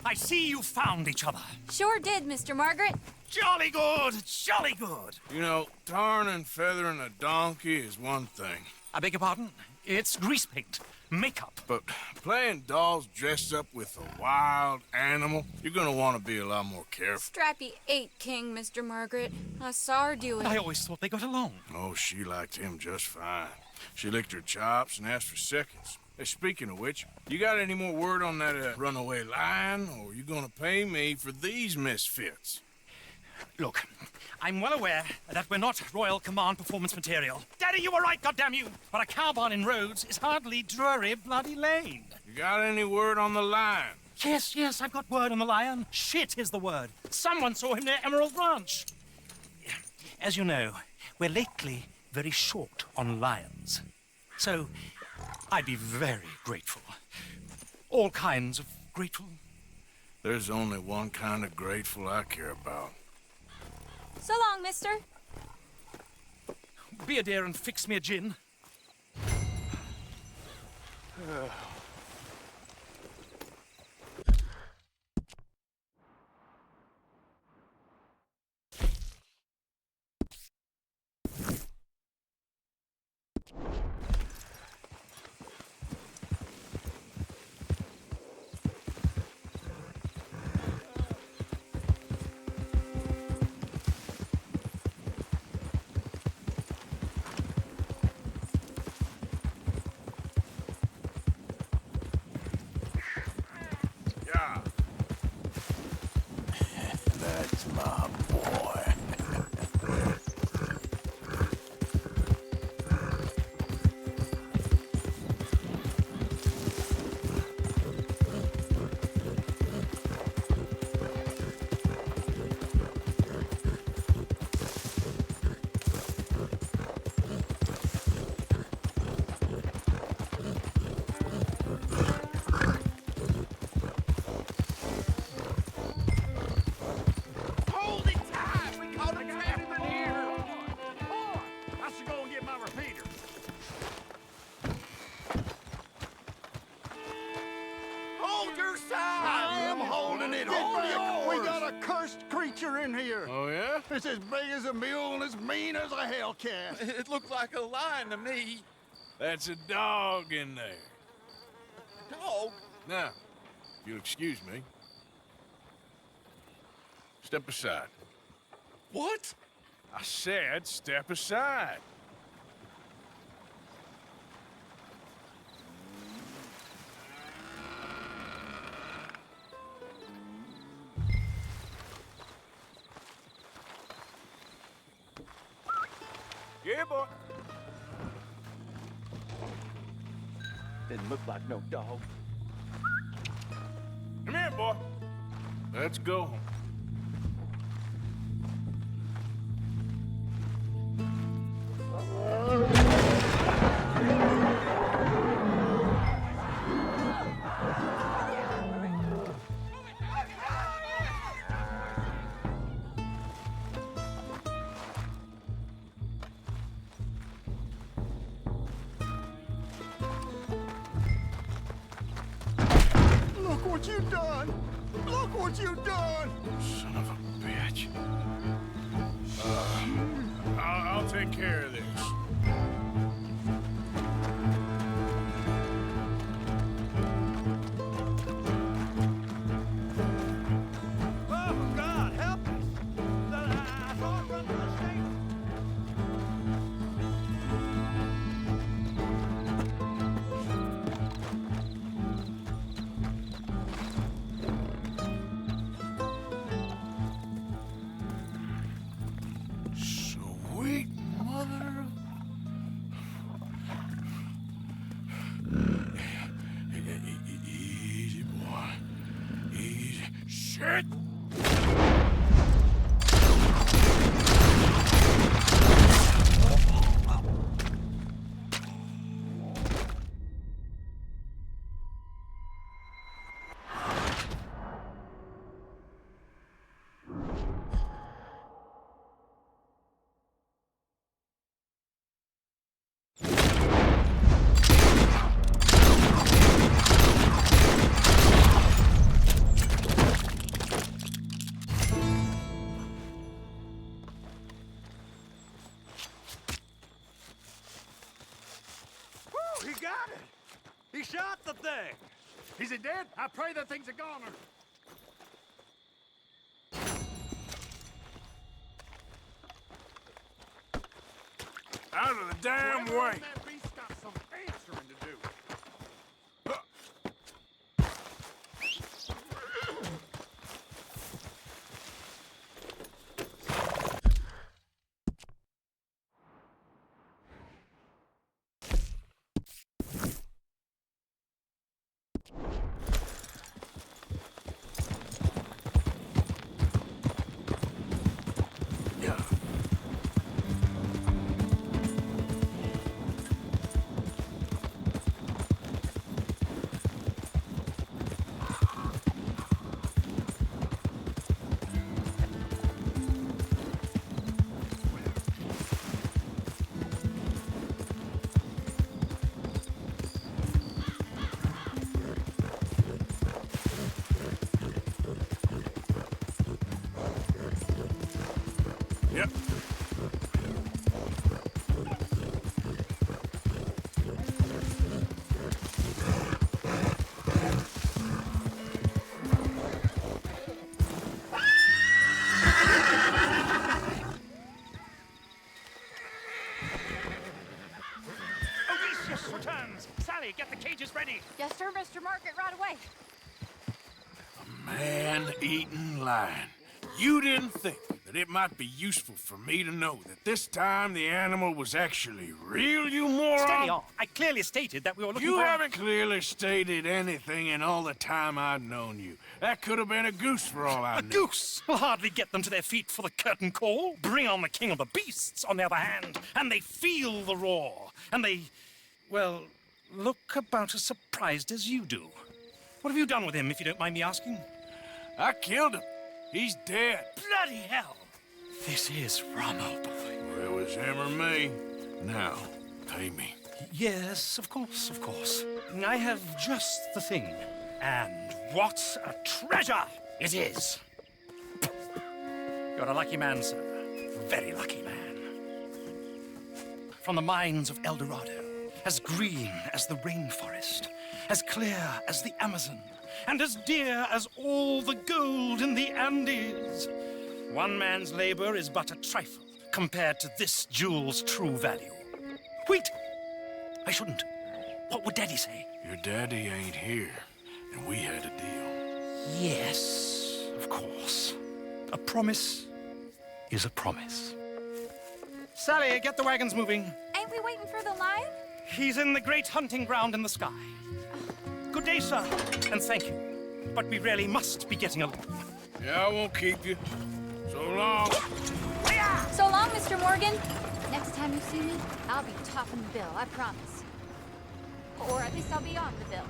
I see you found each other. Sure did, Mr. Margaret. Jolly good, jolly good. You know, tarring and feathering a donkey is one thing. I beg your pardon? It's grease paint, makeup. But playing dolls dressed up with a wild animal, you're gonna want to be a lot more careful. Strappy ate King, Mr. Margaret. I saw her do it. I always thought they got along. Oh, she liked him just fine. She licked her chops and asked for seconds. Hey, speaking of which, you got any more word on that runaway lion, or you gonna pay me for these misfits? Look, I'm well aware that we're not Royal Command performance material. Daddy, you were right, goddamn you! But a cowbarn in Rhodes is hardly Drury Bloody Lane. You got any word on the lion? Yes, I've got word on the lion. Shit is the word. Someone saw him near Emerald Ranch. As you know, we're lately very short on lions. So, I'd be very grateful. All kinds of grateful. There's only one kind of grateful I care about. So long, mister. Be a dear and fix me a gin. Yeah. That's my boy. Hold it tight! We caught a trap in here! Boy, I should go and get my repeater. Hold your side! I am holding it. Hold yours! We got a cursed creature in here. Oh, yeah? It's as big as a mule and as mean as a hellcat. It looked like a lion to me. That's a dog in there. Dog? Now, if you'll excuse me. Step aside. What? I said step aside. Yeah, boy. Didn't look like no dog. Come here, boy. Let's go. Look what you done! Look what you done! Son of a bitch. I'll take care of this. Oh, God, help us! I saw it run to the station. Sweet mother. Easy, boy. Easy. Shit! Woo, he got it! He shot the thing! Is it dead? I pray that thing's a goner. Out of the damn way! That beast's got some answering to do. horse returns. Sally, get the cages ready. Yes, sir, Mr. Margaret, right away. Man-eating lion. You didn't think that it might be useful for me to know that this time the animal was actually real, you moron? Steady on. I clearly stated that we were looking You for... haven't clearly stated anything in all the time I've known you. That could have been a goose for all I A knew. goose will hardly get them to their feet for the curtain call. Bring on the king of the beasts, on the other hand, and they feel the roar. And they, well, look about as surprised as you do. What have you done with him, if you don't mind me asking? I killed him. He's dead. Bloody hell! This is Ramo, boy. Well, it was him or me. Now, pay me. Yes, of course, of course. I have just the thing. And what a treasure it is! You're a lucky man, sir. Very lucky man. From the mines of El Dorado, as green as the rainforest, as clear as the Amazon, and as dear as all the gold in the Andes. One man's labor is but a trifle compared to this jewel's true value. Wait! I shouldn't. What would Daddy say? Your daddy ain't here, and we had a deal. Yes, of course. A promise is a promise. Sally, get the wagons moving. Ain't we waiting for the lion? He's in the great hunting ground in the sky. Good day, sir, and thank you. But we really must be getting along. Yeah, I won't keep you. So long. So long, Mr. Morgan. Next time you see me, I'll be topping the bill, I promise. Or at least I'll be on the bill.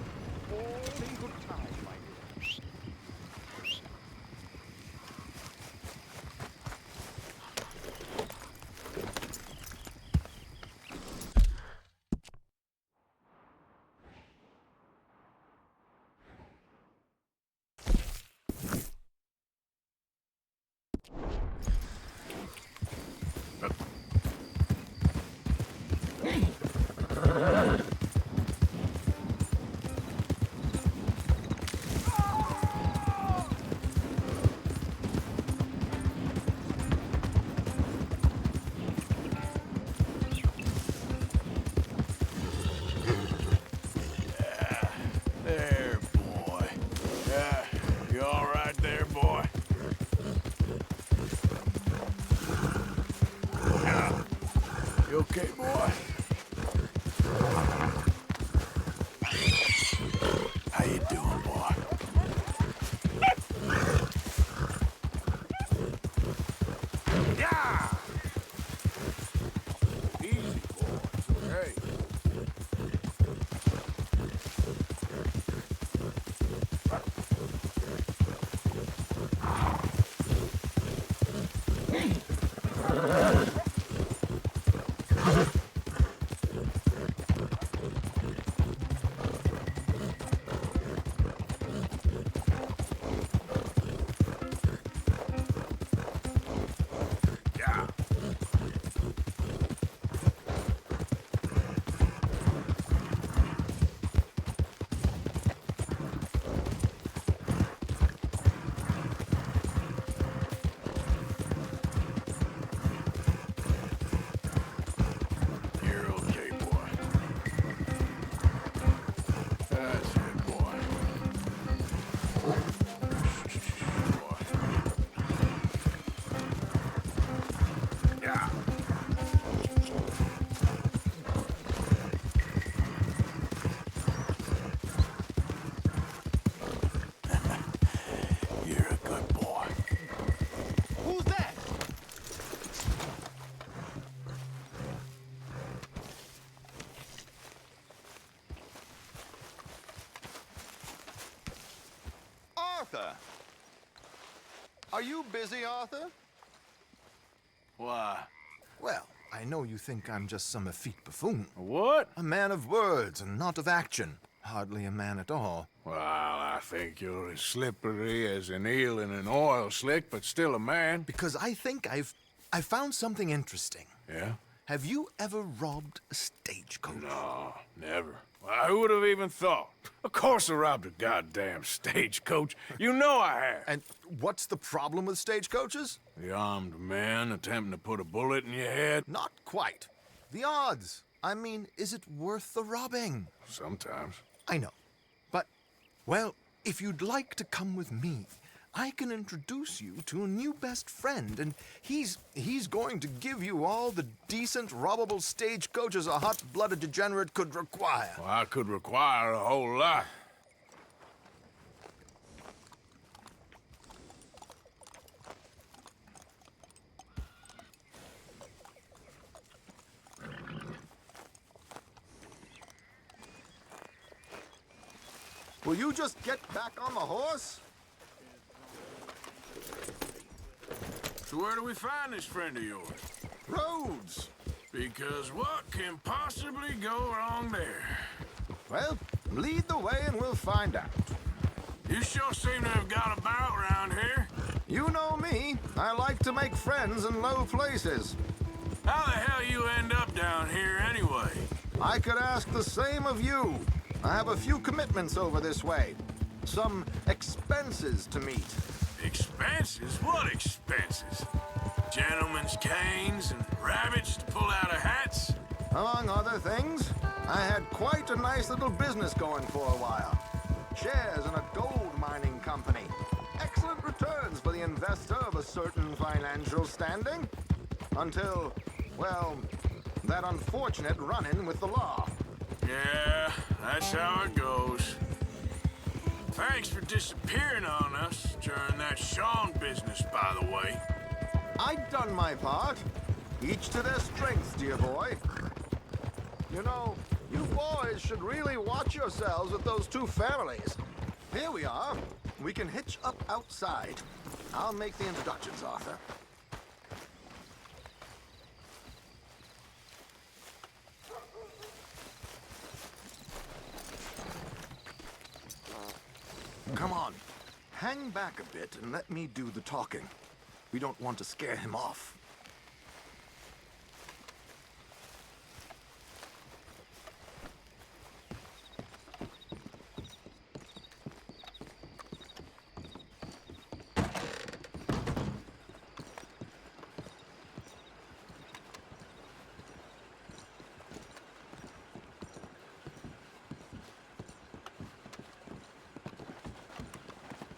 There, boy. Yeah, you all right there, boy? Yeah. You okay, boy? How you doing, boy? Yeah! Easy, boy. Hey. Yeah. You're okay, boy. That's it, boy. Yeah. You're a good boy. Who's that? Arthur! Are you busy, Arthur? Why? Well, I know you think I'm just some effete buffoon. What? A man of words and not of action. Hardly a man at all. Well, I think you're as slippery as an eel in an oil slick, but still a man. Because I think I found something interesting. Yeah? Have you ever robbed a stagecoach? No, never. Well, who would have even thought? Of course I robbed a goddamn stagecoach. You know I have. And what's the problem with stagecoaches? The armed man attempting to put a bullet in your head? Not quite. The odds. I mean, is it worth the robbing? Sometimes. I know. But, well, if you'd like to come with me, I can introduce you to a new best friend, and he's going to give you all the decent, robbable stagecoaches a hot-blooded degenerate could require. Well, I could require a whole lot. Will you just get back on the horse? So where do we find this friend of yours? Roads. Because what can possibly go wrong there? Well, lead the way and we'll find out. You sure seem to have got about around here. You know me. I like to make friends in low places. How the hell you end up down here anyway? I could ask the same of you. I have a few commitments over this way. Some expenses to meet. Expenses? What expenses? Gentlemen's canes and rabbits to pull out of hats? Among other things, I had quite a nice little business going for a while. Shares in a gold mining company. Excellent returns for the investor of a certain financial standing. Until, well, that unfortunate run-in with the law. Yeah, that's how it goes. Thanks for disappearing on us during that Sean business, by the way. I'd done my part. Each to their strengths, dear boy. You know, you boys should really watch yourselves with those two families. Here we are. We can hitch up outside. I'll make the introductions, Arthur. Come on. Hang back a bit and let me do the talking. We don't want to scare him off.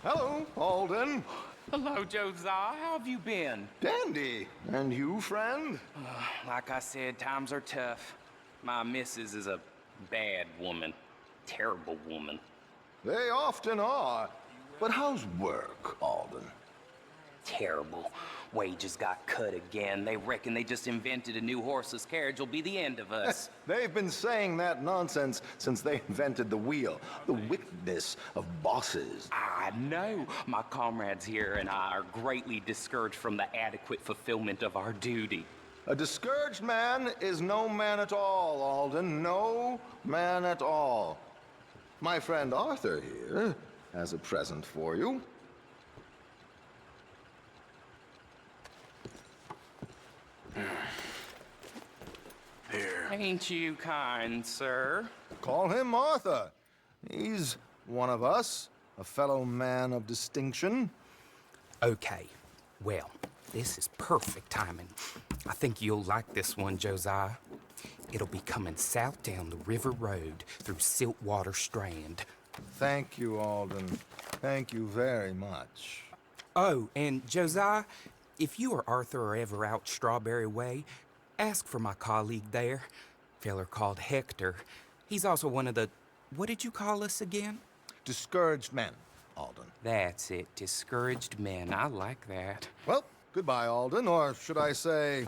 Hello, Alden. Hello, Josiah. How have you been? Dandy. And you, friend? Like I said, times are tough. My missus is a bad woman. Terrible woman. They often are. But how's work, Alden? Terrible. Wages got cut again. They reckon they just invented a new horseless carriage will be the end of us. They've been saying that nonsense since they invented the wheel. The wickedness of bosses. I know. My comrades here and I are greatly discouraged from the adequate fulfillment of our duty. A discouraged man is no man at all, Alden. No man at all. My friend Arthur here has a present for you. Here. Ain't you kind, sir? Call him Arthur. He's one of us, a fellow man of distinction. Okay, well, this is perfect timing. I think you'll like this one, Josiah. It'll be coming south down the river road through Siltwater Strand. Thank you, Alden. Thank you very much. Oh, and Josiah, if you or Arthur are ever out Strawberry Way, ask for my colleague there, feller called Hector. He's also one of the, what did you call us again? Discouraged men, Alden. That's it, discouraged men. I like that. Well, goodbye, Alden, or should I say,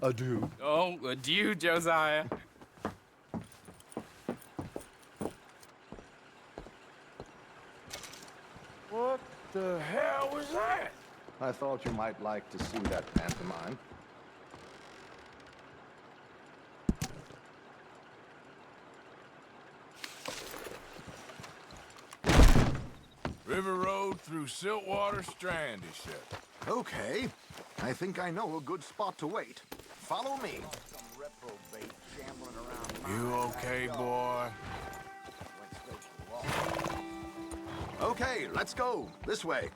adieu. Oh, adieu, Josiah. What the hell was that? I thought you might like to see that pantomime. River Road through Siltwater Strand, he said. Okay. I think I know a good spot to wait. Follow me. You okay, boy? Okay, let's go. This way.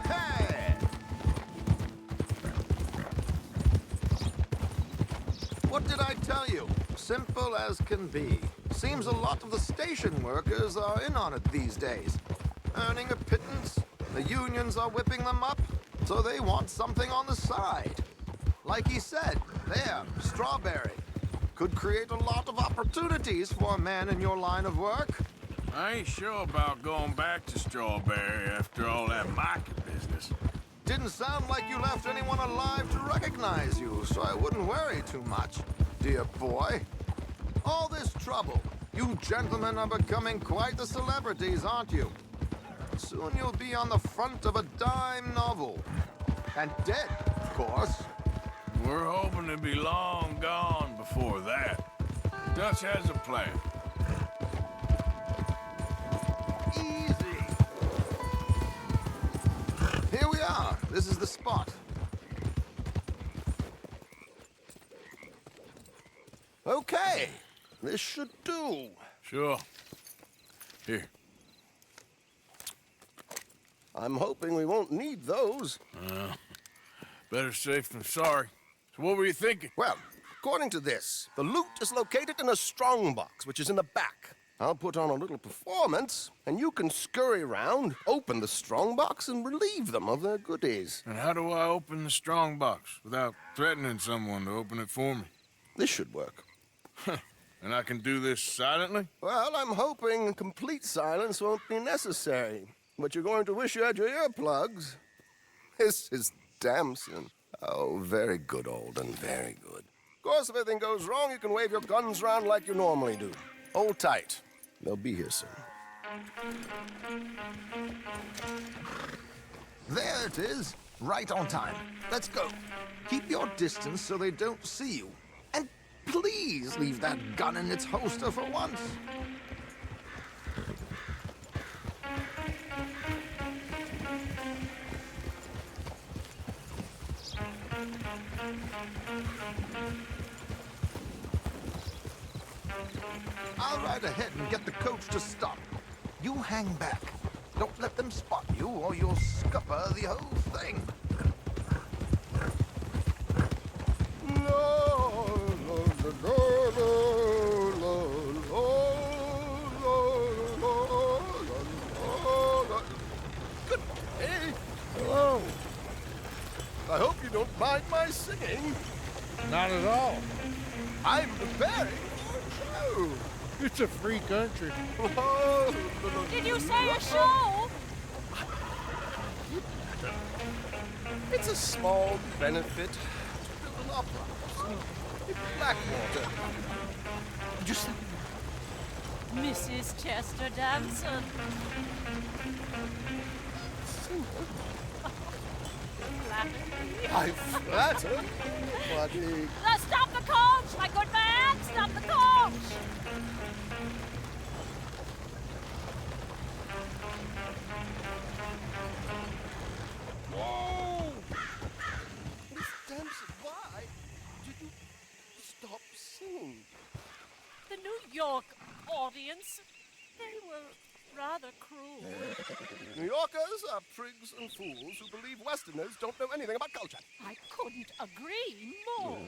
Hey! What did I tell you? Simple as can be. Seems a lot of the station workers are in on it these days. Earning a pittance, the unions are whipping them up, so they want something on the side. Like he said, there, Strawberry. Could create a lot of opportunities for a man in your line of work. I ain't sure about going back to Strawberry after all that market business. Didn't sound like you left anyone alive to recognize you, so I wouldn't worry too much, dear boy. All this trouble, you gentlemen are becoming quite the celebrities, aren't you? Soon you'll be on the front of a dime novel. And dead, of course. We're hoping to be long gone before that. Dutch has a plan. Easy. Here we are. This is the spot. Okay. This should do. Sure. Here. I'm hoping we won't need those. Better safe than sorry. So what were you thinking? Well, according to this, the loot is located in a strongbox, which is in the back. I'll put on a little performance, and you can scurry around, open the strongbox, and relieve them of their goodies. And how do I open the strongbox without threatening someone to open it for me? This should work. And I can do this silently? Well, I'm hoping complete silence won't be necessary. But you're going to wish you had your earplugs. This is Damson. Oh, very good, Alden, very good. Of course, if anything goes wrong, you can wave your guns around like you normally do. Hold tight. They'll be here soon. There it is. Right on time. Let's go. Keep your distance so they don't see you. And please leave that gun in its holster for once. I'll ride ahead and get the coach to stop. You hang back. Don't let them spot you or you'll scupper the whole thing. Good day. Hello. I hope you don't mind my singing. Not at all. I'm preparing for a show. It's a free country. Did you say a show? It's a small benefit to build an opera in Blackwater. Just Mrs. Chester Damson. I flatter nobody. Stop the coach, my good man! Stop the coach! Whoa! Miss Damson, why did you stop singing? The New York audience, they were rather cruel. New Yorkers are prigs and fools who believe Westerners don't know anything about culture. I couldn't agree more.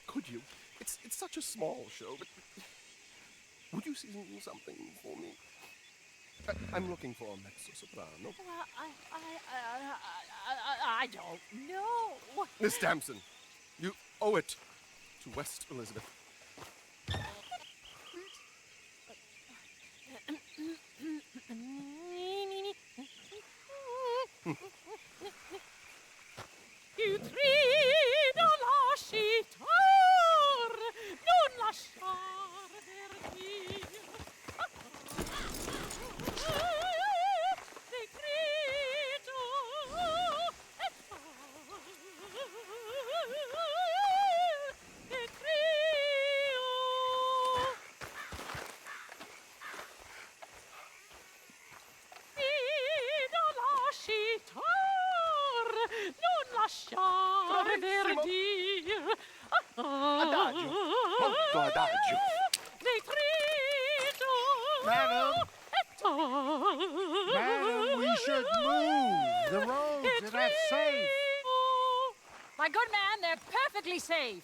Could you? It's such a small show, but would you sing something for me? I'm looking for a mezzo-soprano. Well, I don't know. Miss Damson, you owe it to West Elizabeth. You trido lascitar, non lasciar verdir. Decreto lasciar verdir. Adagio, molto adagio. Decreto. Madam, we should move. The roads are not safe. My good man, they're perfectly safe.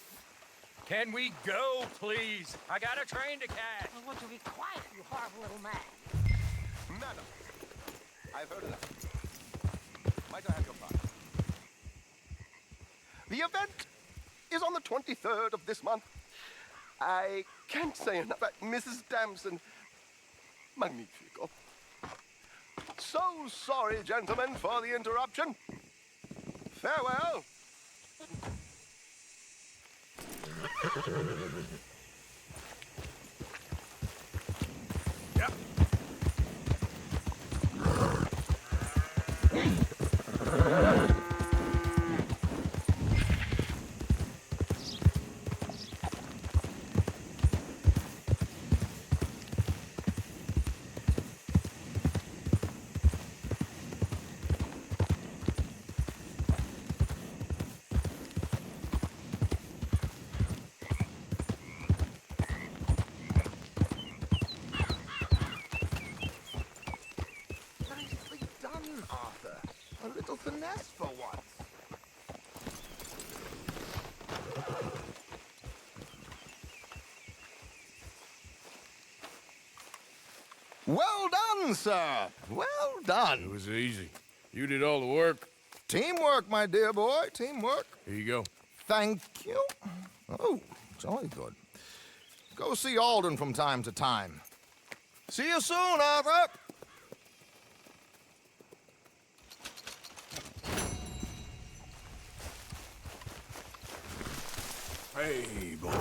Can we go, please? I got a train to catch. Well, would you be quiet, you horrible little man? Madam, I've heard enough. Might I have your pardon? The event is on the 23rd of this month. I can't say enough about Mrs. Damson. Magnifico. So sorry, gentlemen, for the interruption. Farewell. Yeah. Nicely done, Arthur. A little finesse for once. Well done, sir. Well done. It was easy. You did all the work. Teamwork, my dear boy. Teamwork. Here you go. Thank you. Oh, jolly good. Go see Alden from time to time. See you soon, Arthur. Hey, boy.